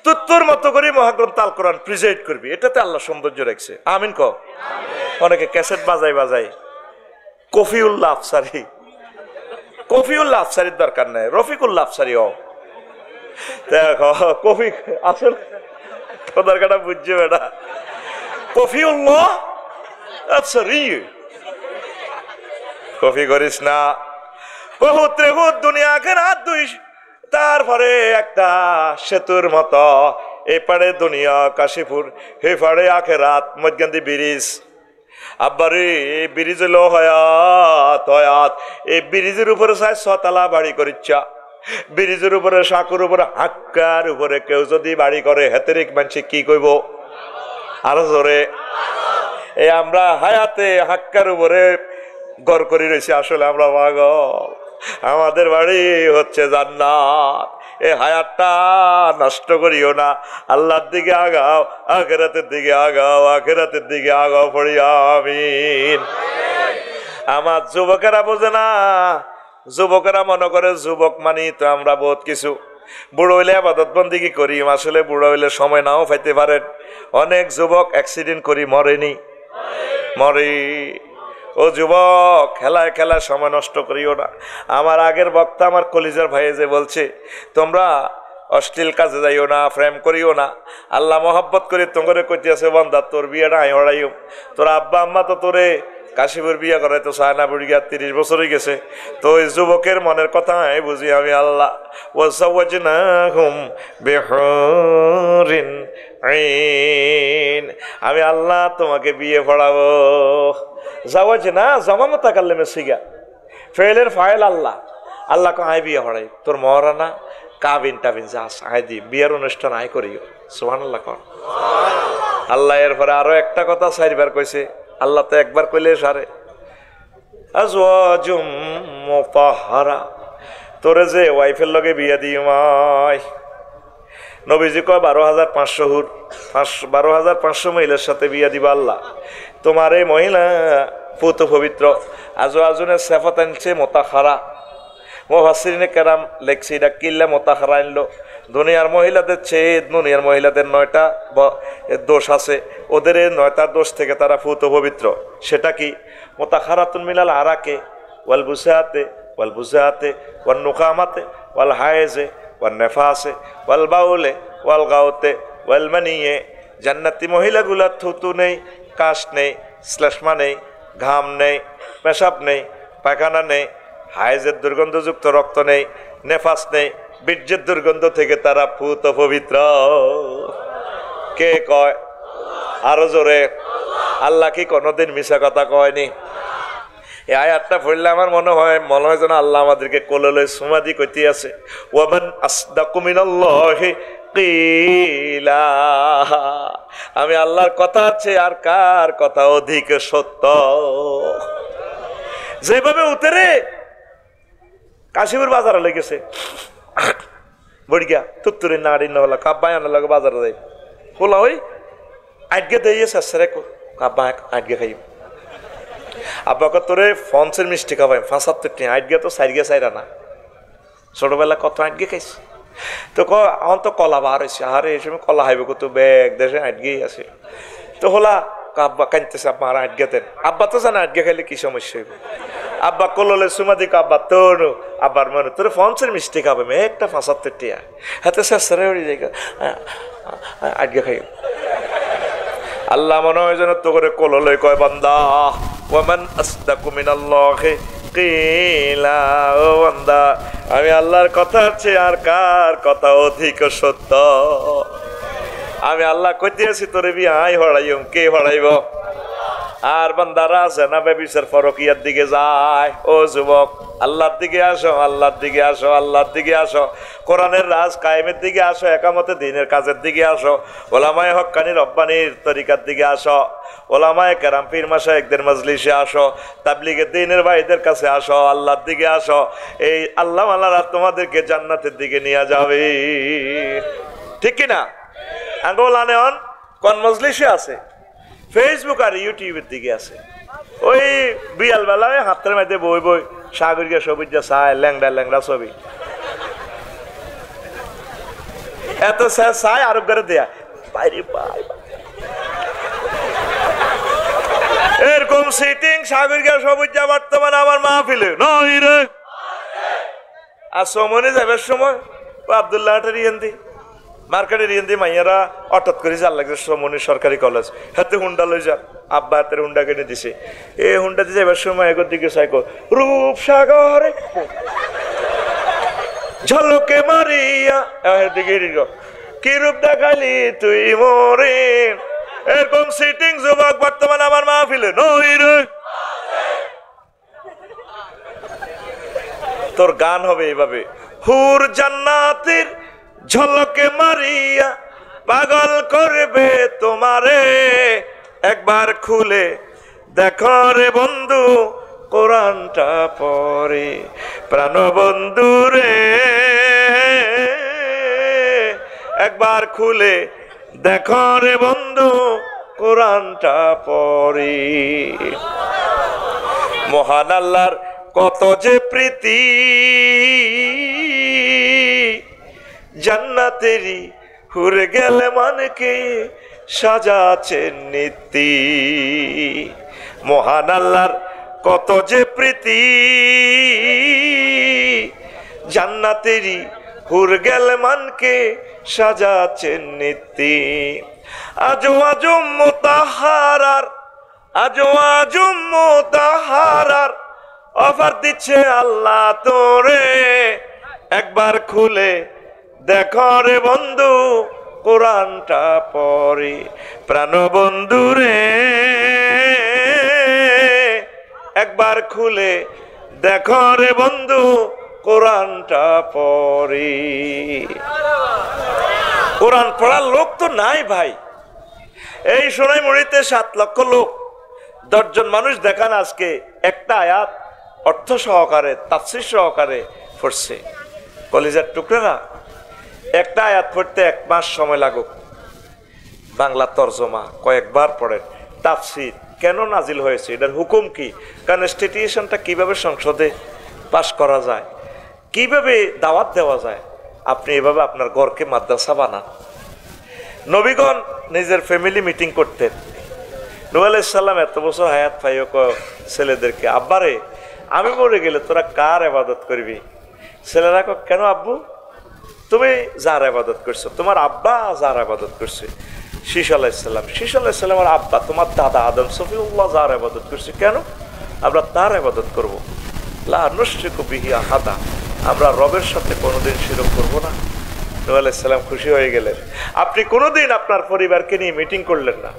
তুই তোর মতো করে মহাগ্রন্থ আল কোরআন প্রিজাইড করবি, এটাতে আল্লাহ সৌন্দর্য রাখছে। আমিন ক। অনেকে ক্যাসেট বাজাই কফিউল্লাহ আফসারি, কফিউল্লাহ আফসারির দরকার নেই, রফিকুল্লাহ আফসারি ও দেখো। কফি আসলে তোদের কাটা বুঝছে বেটা, কফিউল্লাহ আফসারি কফি করিস না। বহুত রেহুত দুনিয়া আখিরাত দুই, তারপরে একটা সেতুর মতো, এপারে দুনিয়া কাশীপুর, হেপারে আখিরাত, মধ্যখান ব্রিজ। আব্বারে এই ব্রিজ হলো হয়াত হয়াত। এই ব্রিজের উপরে চাই 6 তলা বাড়ি করিচ্ছা, ব্রিজের উপরে সাঁকুর উপরে হাক্কার উপরে কেউ যদি বাড়ি করে হেতেরিক মানুষ কি কইব? আরো জোরে। এই আমরা হায়াতে হাক্কার উপরে ঘর করে রয়েছি, আসলে আমরা পাগল। আমাদের বাড়ি হচ্ছে জান্নাত। এই হায়াতটা নষ্ট করিও না, আল্লাহর দিকে আগাও, আখিরাতের দিকে আগাও, আখিরাতের দিকে আগাও পড়ি আমিন। আমার যুবকেরা বোঝে না, যুবকেরা মনে করে যুবক মানি তো আমরা বহুত কিছু। বুড়ো হইলে আবাদত বন্দিগি করি, আসলে বুড়ো হইলে সময় নাও পাইতে পারেন। অনেক যুবক অ্যাক্সিডেন্ট করি মরেনি, মরে। ও যুবক, খেলায় খেলায় সময় নষ্ট করিও না। আমার আগের বক্তা আমার কলিজার ভাই যে বলছে তোমরা অশ্লীল কাজে যাইও না, প্রেম করিও না। আল্লাহ মহব্বত করে তোমরে কইতে আছে বান্দা তোর বিয়েটা আই হড়াইও। তোর আব্বা আম্মা তো তোরে কাশীপুর বিয়ে করে তো সায়না বুড়ি 30 বছর হয়ে গেছে। তো ওই যুবকের মনের কথা আমি বুঝি আমি আল্লাহ। ওয়াজাওয়াজনাহুম বিহুরিন আইন, আমি আল্লাহ তোমাকে বিয়ে পড়াবো। যাওয়াজ না জমা মুতাকাল্লিমে সিগা, ফেলের file Allah. Allah co I বিয়ে পড়াই, তোর মহারানা কাবিন টাবিন যা আই দি বিয়ের অনুষ্ঠান আই করিও। সুবহানাল্লাহ কর। আল্লাহ এরপরে আরো একটা কথা 4বার কইছে। আল্লাহ তো একবার কইলে সারে। আজওয়াজুম মুতাহহারা, তোরে যে ওয়াইফের লগে বিয়ে দিই মাই। নবীজি কয় 12,500 হুর, 12,500 মহিলার সাথে বিয়ে দিবা আল্লাহ। তোমার এই মহিলা পুত পবিত্র। আজওয়াজুনের সিফাত আনছে মুতাহহারা। মুফাসসিরিনে কেরাম লেখছে এটা কিল্লা মুতাহহারা আনলো। দুনিয়ার মহিলাদের চেয়ে দুনিয়ার মহিলাদের 9টা দোষ আছে, ওদের 9টা দোষ থেকে তারা পুত পবিত্র। সেটা কি? মুতাহহারাতুন মিনাল আরাকে ওয়াল বুসাতে ওয়াল বুসাতে ওয়ান নুকামাতে ওয়াল হায়েজে ওয়াল নেফাসে ওয়াল বাউলে ওয়াল গাউতে ওয়াল মানিয়ে। জান্নাতি মহিলাগুলা থুতু নেই, কাশ নেই, শ্লেষ্মা নেই, ঘাম নেই, পেশাব নেই, পায়খানা নেই, হায়েজের দুর্গন্ধযুক্ত রক্ত নেই, নেফাস নেই, বীর্যের দুর্গন্ধ থেকে তারা পুত পবিত্র। কে কয়? আরো জোরে। আল্লাহ কি কোনোদিন মিছা কথা কয়নি? এই আয়াতটা পড়লে আমার মনে হয় যেন আল্লাহ আমাদেরকে কোলে সুমাদি কইতে আছে, ওয়ামান আসদাকু মিনাল্লাহি কিলা। আমি আল্লাহর কথা আছে আর কার কথা অধিক সত্য। যেভাবে উতরে কাশিপুর বাজারে লেগেছে বড়িয়া তুত্তুরে নাড়ি নহলা কাব্বাই আনার লাগে বাজারে যাই বলা ওই আজকে দিয়েছে সেরে কাব্বা আজকে খাই আব্বাকে তোরে ফন্সের মিষ্টি খাবাই ৭৫ টাকা, আজকে তো সাইডগে সাইরা না, ছোটবেলা কত আজকে খাইছি। তো এখন তো কলা বার হয়েছে, আরে এই সময় কলা হাইবে কত ব্যাগ দেশে আজকেই আছে। তো হলা আব্বা কাঁদতেছে, আব্বা আর আজকে দেন। আব্বা তো জানে আজকে খাইলে কি সমস্যা হইবে। আব্বা কললে সুমা দিক আব্বা তোর আব্বার মনে তোর ফন্সের মিষ্টি খাবে একটা ৭৫ টাকা হাতে শেষরে উড়ে যাই আজকে খাই। আল্লাহ মনে হয় যেন তো করে কললে কয় বান্দা ওয়ামান আসদাকু মিনাল্লাহি কিলা, ও বান্দা আমি আল্লাহর কথা আছে আর কার কথা অধিক সত্য। আমি আল্লাহ কইতে আছি তোরে বিয়াই হড়াইম, কে হড়াইব? আর বান্দারা আছে না বেবিচার ফরকিয়ার দিকে যায়। ও যুবক আল্লাহর দিকে আসো, আল্লাহর দিকে আসো, আল্লাহর দিকে আসো, কোরআনের রাজ কায়েমের দিকে আসো, একামতে দ্বীনের কাজের দিকে আসো, ওলামায়ে হক্কানি রব্বানির তরিকার দিকে আসো, ওলামায়ে কেরাম পীর মাশায়েখদের মজলিসে আসো, তাবলীগের দ্বীনের ভাইদের কাছে আসো, আল্লাহর দিকে আসো। এই আল্লাহ আল্লাহরা তোমাদেরকে জান্নাতের দিকে নিয়ে যাবে, ঠিক কিনা? আঙ্গুল আনে অন কোন মজলিসে আছে? ফেসবুক আর ইউটিউবের দিকে আছে। ওই বিয়াল বেলায় হাতের মধ্যে বই বই সাগরিকা ছবি যা চায়, ল্যাংড়া ল্যাংড়া ছবি এত চায় আরোগ্য দেয়া বাইরে পাই এরকম সিটিং সাগরিকা ছবি যা বর্তমানে আমার মাহফিলে নয় রে। আর সমনে যাবার সময় আবদুল্লাহ রিয়ান্দি মার্কেটের রিয়ান্দি মাইয়ারা হঠাৎ করে যার লাগছে সমনি সরকারি কলেজ, হাতে হুন্ডা লই যান, আব্বা হাতের হুন্ডা কিনে দিছে। এই হুন্ডাতে যাবার সময় এগোর দিকে সাইকো রূপসাগরে ঝলকে মারিয়া দিকে কি রূপ দেখালি তুই মরে। এরকম সিটিং যুবক বর্তমান আমার মাহফিলে নই রে। তোর গান হবে এইভাবে, হুর জান্নাতের ঝলকে মারিয়া পাগল করবে তোমারে, একবার খুলে দেখো রে বন্ধু কোরআনটা পড়ে, প্রাণ বন্ধু রে একবার খুলে দেখো রে বন্ধু কোরআনটা পড়ে। মহান আল্লাহর কত যে প্রীতি, জান্নাতেরই হুরে গেলে মানকে সাজাচ্ছেন নীতি। মহান আল্লাহর কত যে প্রীতি, জান্নাতেরই হুর গেলে মানকে সাজাচ্ছেন নীতি। আজো আজো মোতাহারার, আজো আজো মোতাহারার অফার দিচ্ছে আল্লাহ তোরে, একবার খুলে দেখো রে বন্ধু কোরআনটা পড়ে, প্রাণ বন্ধু রে একবার খুলে দেখো রে বন্ধু কোরআনটা পড়ে। কোরআন পড়ার লোক তো নাই ভাই। এই সোনাইমুড়িতে ৭ লক্ষ লোক, ১০ জন মানুষ দেখান আজকে একটা আয়াত অর্থ সহকারে তাফসীর সহকারে পড়ছে। কলিজার টুকরা একটা আয়াত পড়তে ১ মাস সময় লাগুক, বাংলা তরজমা কয়েকবার পড়েন, তাফসীর কেন নাজিল হয়েছে, এটার হুকুম কি, কনস্টিটিউশনটা কিভাবে সংসদে পাশ করা যায়, কিভাবে দাওয়াত দেওয়া যায়। আপনি এভাবে আপনার ঘরকে মাদ্রাসা বানান। নবীগণ নিজের ফ্যামিলি মিটিং করতেন। নূহ আলাইহিস সালাম এত বছর হায়াত পাইও ছেলেদেরকে, আব্বারে আমি মরে গেলে তোরা কার ইবাদত করবি? ছেলেরা কেন আব্বু, তুমি যার ইবাদত করছো, তোমার আব্বা যার ইবাদত করছে শীশ আলাইহিস সালাম, শীশ আলাইহিস সালামের আব্বা তোমার দাদা আদম সফিউল্লাহ যার ইবাদত করছে, কেন আমরা তার ইবাদত করবো? লা নুশরিকু বিহি আহাদা, আমরা রবের সাথে কোনোদিন শিরক করবো না। নূহ আলাইহিস সালাম খুশি হয়ে গেলেন। আপনি কোনোদিন আপনার পরিবারকে নিয়ে মিটিং করলেন না।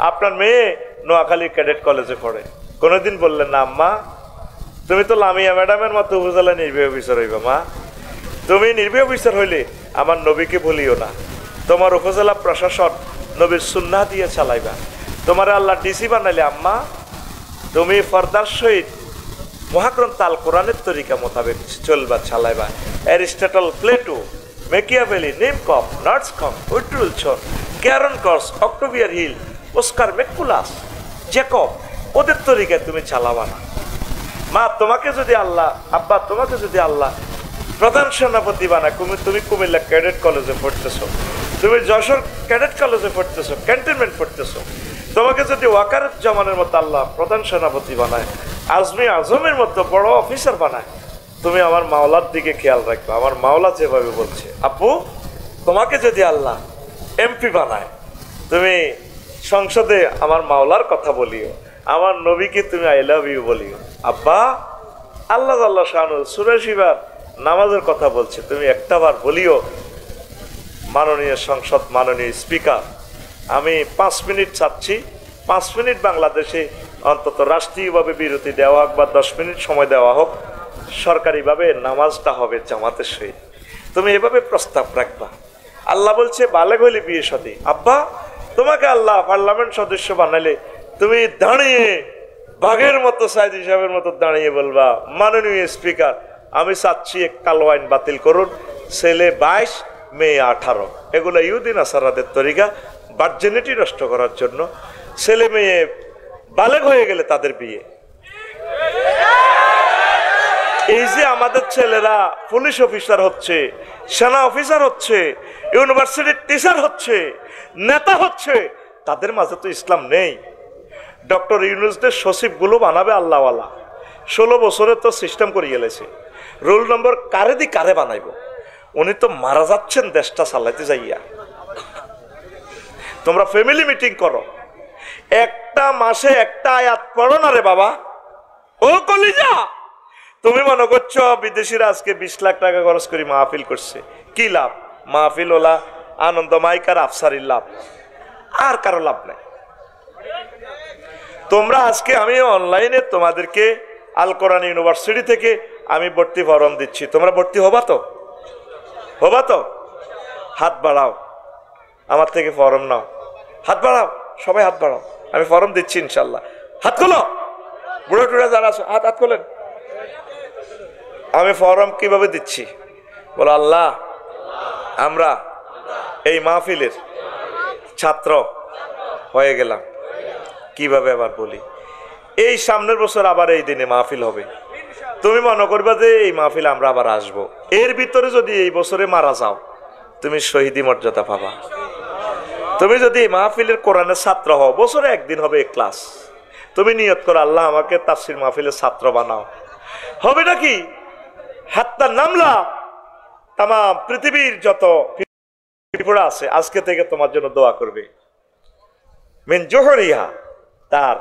আপনার মেয়ে নোয়াখালী ক্যাডেট কলেজে পড়ে, কোনোদিন বললেন না আম্মা তুমি তো লামিয়া ম্যাডামের মতো উপজেলা নির্বাহী অফিসার হইবা মা। তুমি নির্বাহী অফিসার হইলে আমার নবীকে ভুলিও না। তোমার উপজেলা প্রশাসন নবীর সুন্নাহ দিয়ে চালাইবা। তোমার আল্লাহ ডিসি বানাইলে আম্মা তুমি ফরদার সহিত মহাগ্রন্থ আল কোরআনের তরিকা মোতাবেক চলবা, চালাইবা। Aristotle, Plato, Machiavelli, নিমকপ, নার্সকম, উইটরুলসন, Charon কর্স, অক্টোভিয়ার hill, Oscar ম্যাকুলাস, Jacob, ওদের তরিকায় তুমি চালাবা না। মা তোমাকে যদি আল্লাহ, আব্বা তোমাকে যদি আল্লাহ প্রধান সেনাপতি বানায়, তুমি কুমিল্লা ক্যাডেট কলেজে পড়তেছো, তুমি যশোর ক্যাডেট কলেজে পড়তেছো, ক্যান্টনমেন্ট পড়তেছো, তোমাকে যদি ওয়াকারুজ্জামানের মতো আল্লাহ প্রধান সেনাপতি বানায়, আজমি আজমের মতো বড় অফিসার বানায়, তুমি আমার মাওলার দিকে খেয়াল রাখবে। আমার মাওলা যেভাবে বলছে, আপু তোমাকে যদি আল্লাহ এমপি বানায়, তুমি সংসদে আমার মাওলার কথা বলিও, আমার নবীকে তুমি আই লাভ ইউ বলিও। আব্বা আল্লাহ আল্লাহ শানুল চুরাশি বার নামাজের কথা বলছে, তুমি একটা বার বলিও, মাননীয় সংসদ, মাননীয় স্পিকার, আমি 5 মিনিট চাচ্ছি, 5 মিনিট বাংলাদেশে অন্তত রাষ্ট্রীয়ভাবে বিরতি দেওয়া হোক বা 10 মিনিট সময় দেওয়া হোক, সরকারিভাবে নামাজটা হবে জামাতের সহিত। তুমি এভাবে প্রস্তাব রাখবা। আল্লাহ বলছে বালেগ হইলে বিয়ে সাথে। আব্বা তোমাকে আল্লাহ পার্লামেন্ট সদস্য বানাইলে তুমি দাঁড়িয়ে বাঘের মতো সাইদ হিসাবের মতো দাঁড়িয়ে বলবা, মাননীয় স্পিকার আমি চাচ্ছি এক কালো আইন বাতিল করুন, ছেলে 22 মেয়ে 18। এগুলো ইহুদি নাসারাদের তরিকা, ভার্জিনিটি নষ্ট করার জন্য। ছেলে মেয়ে বালেগ হয়ে গেলে তাদের বিয়ে। এই যে আমাদের ছেলেরা পুলিশ অফিসার হচ্ছে, সেনা অফিসার হচ্ছে, ইউনিভার্সিটির টিচার হচ্ছে, নেতা হচ্ছে, তাদের মাঝে তো ইসলাম নেই। ডক্টর ইউনুসদের সচিবগুলো বানাবে আল্লাহওয়ালা। 16 বছরে তো সিস্টেম করে গেলেছে, রোল নম্বর কারে দি কারে বানাইব। উনি তো মারা যাচ্ছেন দেশটা চালাইতে যাইয়া। তোমরা ফ্যামিলি মিটিং করো, একটা মাসে একটা আয়াত পড়ো না রে বাবা। ও কলিজা, তুমি মনে করছো বিদেশিরা আজকে 20 লাখ টাকা খরচ করে মাহফিল করছে, কি লাভ? মাহফিল ওলা আনন্দ মাইকার আফসারির লাভ, আর কারো লাভ নাই। তোমরা আজকে আমি অনলাইনে তোমাদেরকে আল কোরআন ইউনিভার্সিটি থেকে আমি ভর্তি ফরম দিচ্ছি, তোমরা ভর্তি হবা তো? হবা তো? হাত বাড়াও, আমার থেকে ফরম নাও। হাত বাড়াও, সবাই হাত বাড়াও, আমি ফরম দিচ্ছি ইনশাল্লাহ। হাত খোলো, বুড়ো টুড়া যারা আছো হাত হাত খোলেন। আমি ফরম কিভাবে দিচ্ছি বলো? আল্লাহ আমরা এই মাহফিলের ছাত্র হয়ে গেলাম। কিভাবে আবার বলি, এই সামনের বছর আবার এই দিনে মাহফিল হবে, তুমি মনে করবা যে এই মাহফিল আমরা আবার আসবো। এর ভিতরে যদি এই বছরে মারা যাও, তুমি শহীদি মর্যাদা পাবা। তুমি যদি এই মাহফিলের কোরআনের ছাত্র হও, বছরে একদিন হবে এক ক্লাস, তুমি নিয়ত করো আল্লাহ আমাকে তাফসীর মাহফিলের ছাত্র বানাও। হবে নাকি? হাত্তা নামলা তাম পৃথিবীর যত পিঁপড়া আছে আজকে থেকে তোমার জন্য দোয়া করবে। মিন জোহরিহা, তার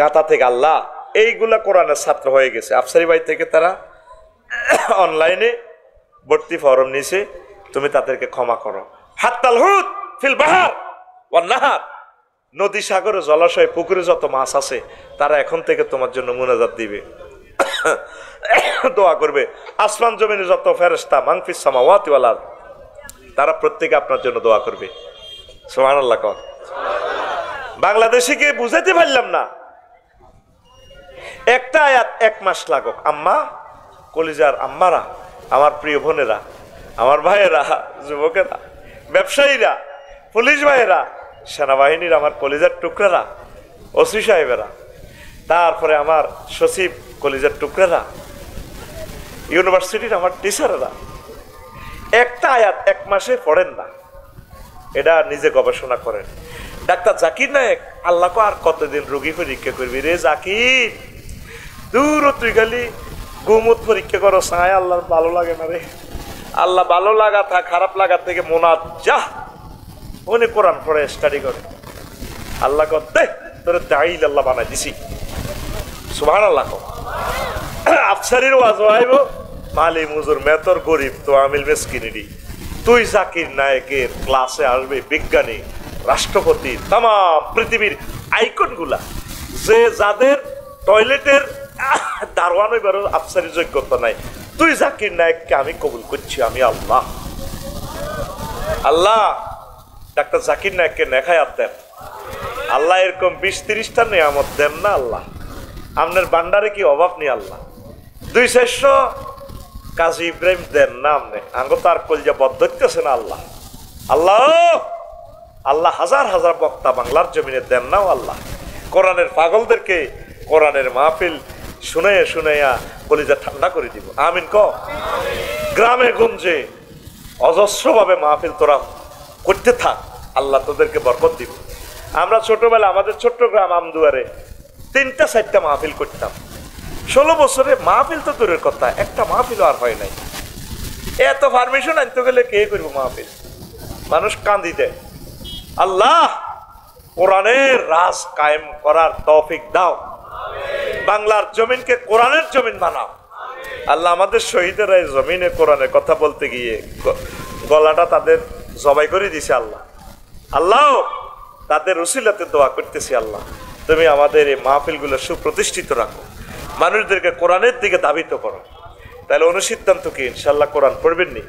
গাঁথা থেকে আল্লাহ এইগুলা কোরআনের ছাত্র হয়ে গেছে। আফসারি বাড়ি থেকে তারা অনলাইনে ভর্তি ফরম নিছে, তুমি তাদেরকে ক্ষমা করো। হাত্তাল হুত ফিল বাহার ওয়ান নাহার, নদী, সাগরে, জলাশয়, পুকুরে যত মাছ আছে তারা এখন থেকে তোমার জন্য মুনাজাত দিবে, দোয়া করবে। আসমান জমিনে যত ফেরেশতা, মানফিস সামাওয়াতি ওয়াল আরদ, তারা প্রত্যেকে আপনার জন্য দোয়া করবে। সুবহানাল্লাহ। কর বাংলাদেশিকে বুঝাইতে পারলাম না, একটা আয়াত 1 মাস লাগুক। আম্মা, কলিজার আম্মারা, আমার প্রিয় বোনেরা, আমার ভাইয়েরা, যুবকেরা, ব্যবসায়ীরা, পুলিশ ভাইয়েরা, সেনাবাহিনীর আমার কলিজার টুকরারা, ওসি সাহেবেরা, তারপরে আমার সচিব কলিজার টুকরারা, ইউনিভার্সিটির আমার টিচারেরা, একটা আয়াত 1 মাসে পড়েন না, এটা নিজে গবেষণা করেন। ডাক্তার জাকির নায়েক, আল্লাহকে আর কতদিন রোগী পরীক্ষা করবি রে জাকির? দূর, তুই খালি গুমুত পরীক্ষা করো, সায় আল্লাহ ভালো লাগে না রে। আল্লাহ ভালো লাগা থাক, খারাপ লাগার থেকে মোনাত যা, উনি কোরআন পড়ে স্টাডি করে। আল্লাহ কর দে তোর দাইল আল্লাহ বানাই দিছি। সুবহানাল্লাহ। আফসারির ওয়াজ আইব, মালি মুজুর মেতর গরিব তো আমিল মেসকিনেরই। তুই জাকির নায়েকের ক্লাসে আসবে বিজ্ঞানী, রাষ্ট্রপতি, তাম পৃথিবীর আইকন গুলা, যে যাদের টয়লেটের দারোয়ান হইবার আফসারি যোগ্যতা নাই, তুই জাকির নায়েককে আমি কবুল করছি, আমি আল্লাহ। আল্লাহ ডাক্তার জাকির নায়েককে নেখায়াত দেন আল্লাহ, এরকম 20-30টা নিয়ামত দেন না আল্লাহ, আপনার ভান্ডারে কি অভাব নেই আল্লাহ। 200 কাজী ইব্রাহিম দেন না আপনি, আঙ্গ তার কলজা বদ্ধ হইতেছে না আল্লাহ। আল্লাহ আল্লাহ হাজার হাজার বক্তা বাংলার জমিনে দেন নাও আল্লাহ, কোরআনের পাগলদেরকে কোরআনের মাহফিল শুনাইয়া শুনাইয়া কলিজা ঠান্ডা করে দিব, আমিন ক। গ্রামে গঞ্জে অজস্রভাবে মাহফিল তোরা করতে থাক, আল্লাহ তোদেরকে বরকত দিব। আমরা ছোটবেলা আমাদের ছোট্ট গ্রাম আমদুয়ারে 3টা-4টা মাহফিল করতাম। 16 বছরে মাহফিল তো দূরের কথা, একটা মাহফিলও আর হয় নাই। এত পারমিশন আনতে গেলে কে করবো মাহফিল, মানুষ কান্দি দেয়। আল্লাহ কোরআনের রাজ কায়েম করার তৌফিক দাও, বাংলার জমিনকে কোরআনের জমিন বানাও আল্লাহ। আমাদের শহীদেরা এই জমিনে কোরআনের কথা বলতে গিয়ে গলাটা তাদের জবাই করে দিছে আল্লাহ। আল্লাহ তাদের উসিলাতে দোয়া করতেছি আল্লাহ, তুমি আমাদের এই মাহফিলগুলো সুপ্রতিষ্ঠিত রাখো, মানুষদেরকে কোরআনের দিকে ধাবিত করো। তাহলে অনুসিদ্ধান্ত কি ইনশাল্লাহ কোরআন পড়বেন নি?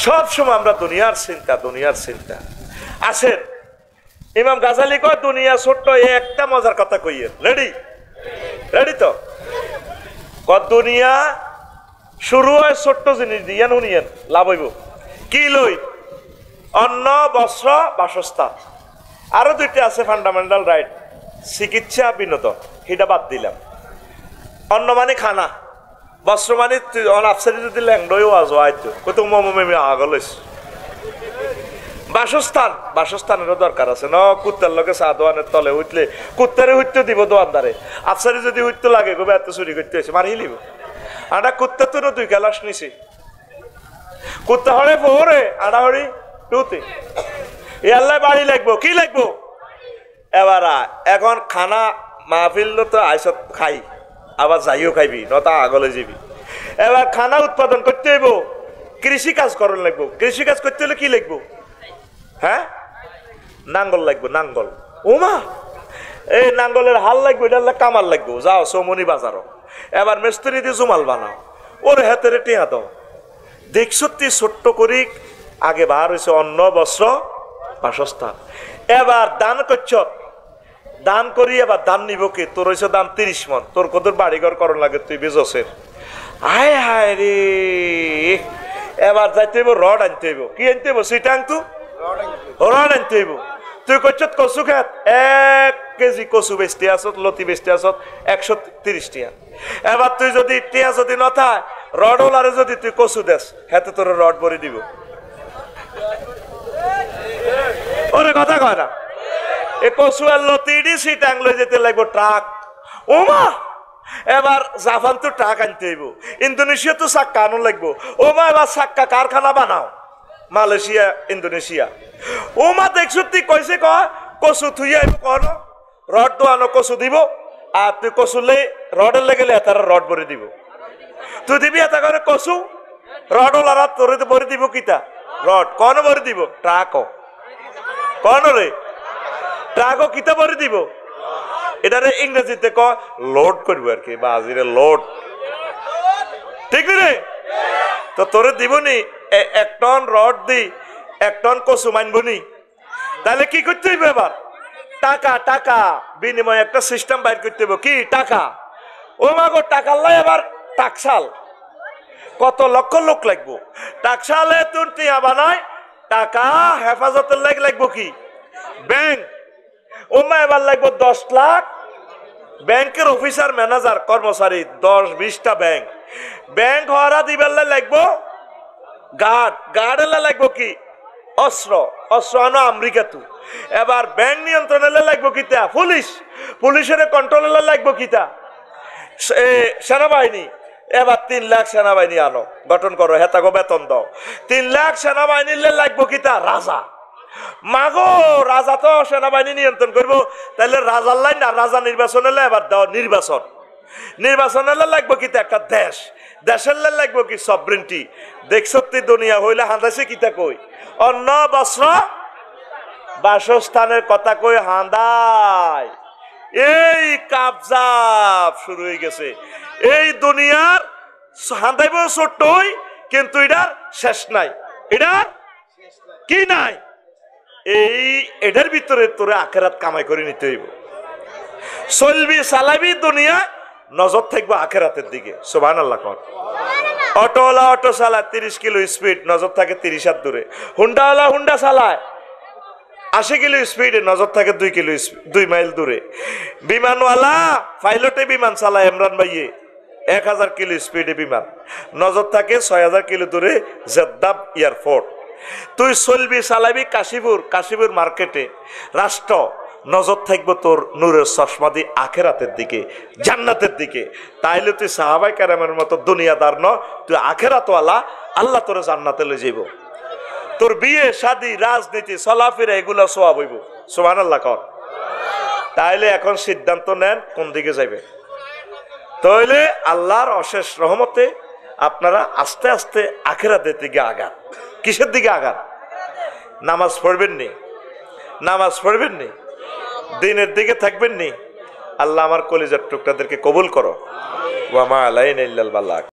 সব সময় আমরা দুনিয়ার চিন্তা আসেন। ইমাম গাজালি কয় দুনিয়া ছোট্ট, একটা মজার কথা কইয়ে রেডি তো দুনিয়া শুরু হয় ছোট্ট জিনিস দিয়ে, নুনিয়েন লাভ হইব কি লই? অন্ন, বস্ত্র, বাসস্থান। আরো 2টা আছে ফান্ডামেন্টাল রাইট, চিকিৎসা, বিনোদন, সেটা বাদ দিলাম। অন্ন মানে খানা, বস্ত্র মানে আফসারি যদি ল্যাংডই আজ আইতো কত মমি আগল। বাসস্থানেরও দরকার আছে ন, কুত্তার লগে চা দোয়ানের তলে উঠলে কুত্তারে উঠতে দিব দোয়ানদারে, আফসারি যদি উঠতে লাগে গো এত চুরি করতে হয়েছে মারি লিব। আটা কুত্তা তো 2 গ্লাস নিছি, কুত্তা হরে 4 আটা হরি 2তে, আল্লাহ বাড়ি লাগবো কি লাগবো। এবার এখন খানা মাহফিল তো আইসত খাই, আবার যাইও খাইবি নতা আগলে যাবি। এবার খানা উৎপাদন করতে হইব, কৃষি কাজ করন লাগবো। কৃষি কাজ করতে হলে কি লাগবো? হ্যাঁ, নাঙ্গল লাগবো, নাঙ্গল। ওমা এই নাঙ্গলের হাল লাগবে, এটা কামাল লাগবো। যাও চৌমনি বাজারও, এবার মিস্ত্রি দিয়ে জুমাল বানাও, ওর হাতের টিয়া দাও। দেখছো ছোট্ট করি আগে বার হয়েছে অন্ন, বস্ত্র, বাসস্থান। এবার দান করছ, দান করি এবার দান নিব কে? তোর হয়েছে দান 30 মন, তোর কত বাড়িঘর করণ লাগে তুই বেজসের। হায় হায় রে, এবার যাইতে হইব রড আনতে হইব। কি আনতে হইব? সিটাং তু রড আনতে হইব। তুই করছ কচু খাত 1 কেজি কচু বেচতে আসত, লতি বেচতে আসত 130 টাকা। এবার তুই যদি টিয়া যদি ন থাক, রড ওলারে যদি তুই কচু দেস, হাতে তোর রড ভরে দিব। ওরে কথা কয় না, এ কচু আর লতি দি সিটাং লই যেতে লাগবো ট্রাক। ওমা এবার জাপান তো ট্রাক আনতে হইব, ইন্দোনেশিয়া তো চাক্কা আনো লাগবো। ওমা এবার চাক্কা কারখানা বানাও, মালয়েশিয়া, ইন্দোনেশিয়া। ওমা দেখছো তুই কইছে কচু থুই আইব, কন রড দোয়ানো কচু দিব, আর তুই কচু লে রডের লেগেলে তারা রড ভরে দিব। তুই দিবি এটা করে কচু, রড ওলারা তোরে ভরে দিব কিতা? রড। কন ভরে দিব? ট্রাক। কন রে ট্রাক কিতা ভরে দিব? এটারে ইংরেজিতে লোড করবো আর কি, বা আজিরে লোড, ঠিক রে? তো তোরে দিবনি 1 টন রড দি 1 টন কচু মানবনি। তাহলে কি করতে হইবে? এবার টাকা, টাকা বিনিময়ে একটা সিস্টেম বাইর করতে হইব। কি টাকা? ও মাগো টাকা লাই এবার টাকশাল, কত লক্ষ লোক লাগবো টাকশালে তোর টিয়া বানায়। টাকা হেফাজতের লাগবো কি? ব্যাংক। ওমা এবার লাগবো 10 লাখ। ব্যাংকের অফিসার, ম্যানেজার, কর্মচারী 10-20টা ব্যাংক। ব্যাংক হওয়ারা দিবার লাগবো গার্ড। গার্ড লাগবো কি? অস্ত্র। অস্ত্র আনো আমেরিকা তু। এবার ব্যাংক নিয়ন্ত্রণ লাগবো কিতা? পুলিশ। পুলিশের কন্ট্রোল লাগবো কিতা? সেনাবাহিনী। এবার 3 লাখ সেনাবাহিনী আনো, গঠন করো, হেতাগো বেতন দাও। 3 লাখ সেনাবাহিনী লাগবো কিতা? রাজা। মাগো রাজা তো সেনাবাহিনী নিয়ন্ত্রণ করবো, তাহলে রাজার লাইন না, রাজা নির্বাচন হলে এবার দাও নির্বাচন। নির্বাচন হলে লাগবো কিতা? একটা দেশ। দেশের লাগবো কি? সভরেন্টি। দেখছ দুনিয়া হইলে হাঁদাইছে কিতা কই? অন্ন, বস্ত্র, বাসস্থানের কথা কই হাঁদায়। এই কাবজাব শুরু হয়ে গেছে। এই দুনিয়ার হাঁদাইব ছোট্টই, কিন্তু এটার শেষ নাই। এটার কি নাই? এটার ভিতরে তোরে আখেরাত কামাই করে নিতে হইব। চলবি চালাবি দুনিয়া, নজর থাকবো আখেরাতের দিকে। সুবহানাল্লাহ কর। অটোওয়ালা অটো চালায় 30 কিলো স্পিড, নজর থাকে 30 হাত দূরে। হুন্ডাওয়ালা হুন্ডা চালায় 80 কিলো স্পিডে, নজর থাকে 2 মাইল দূরে। বিমানওয়ালা পাইলটে বিমান চালায়, ইমরান ভাইয়ে 1000 কিলো স্পিডে বিমান, নজর থাকে 6000 কিলো দূরে জেদ্দা এয়ারপোর্ট। তুই চলবি চালাবি কাশীপুর মার্কেটে, রাষ্ট্র নজর থাকবো তোর নূরের চশমা দিয়ে আখেরাতের দিকে, জান্নাতের দিকে। তাইলে তুই সাহাবায়ে কেরামের মতো দুনিয়াদার ন, তুই আখেরাতওয়ালা, আল্লাহ তোর জান্নাতে লয়ে যাইব। তোর বিয়ে শাদী রাজনীতি চলাফেরা এগুলো সওয়াব হইব। সুবহানাল্লাহ কর। তাইলে এখন সিদ্ধান্ত নেন কোন দিকে যাইবে। তাইলে আল্লাহর অশেষ রহমতে আপনারা আস্তে আস্তে আখেরাতের দিকে আগান। কিসের দিকে আগান? নামাজ পড়বেন নি? নামাজ পড়বেন নি? দিনের দিকে থাকবেন নি? আল্লাহ আমার কলিজার টুকরাদেরকে কবুল করো। ওয়া মা আলাইনা ইল্লাল বালাগ।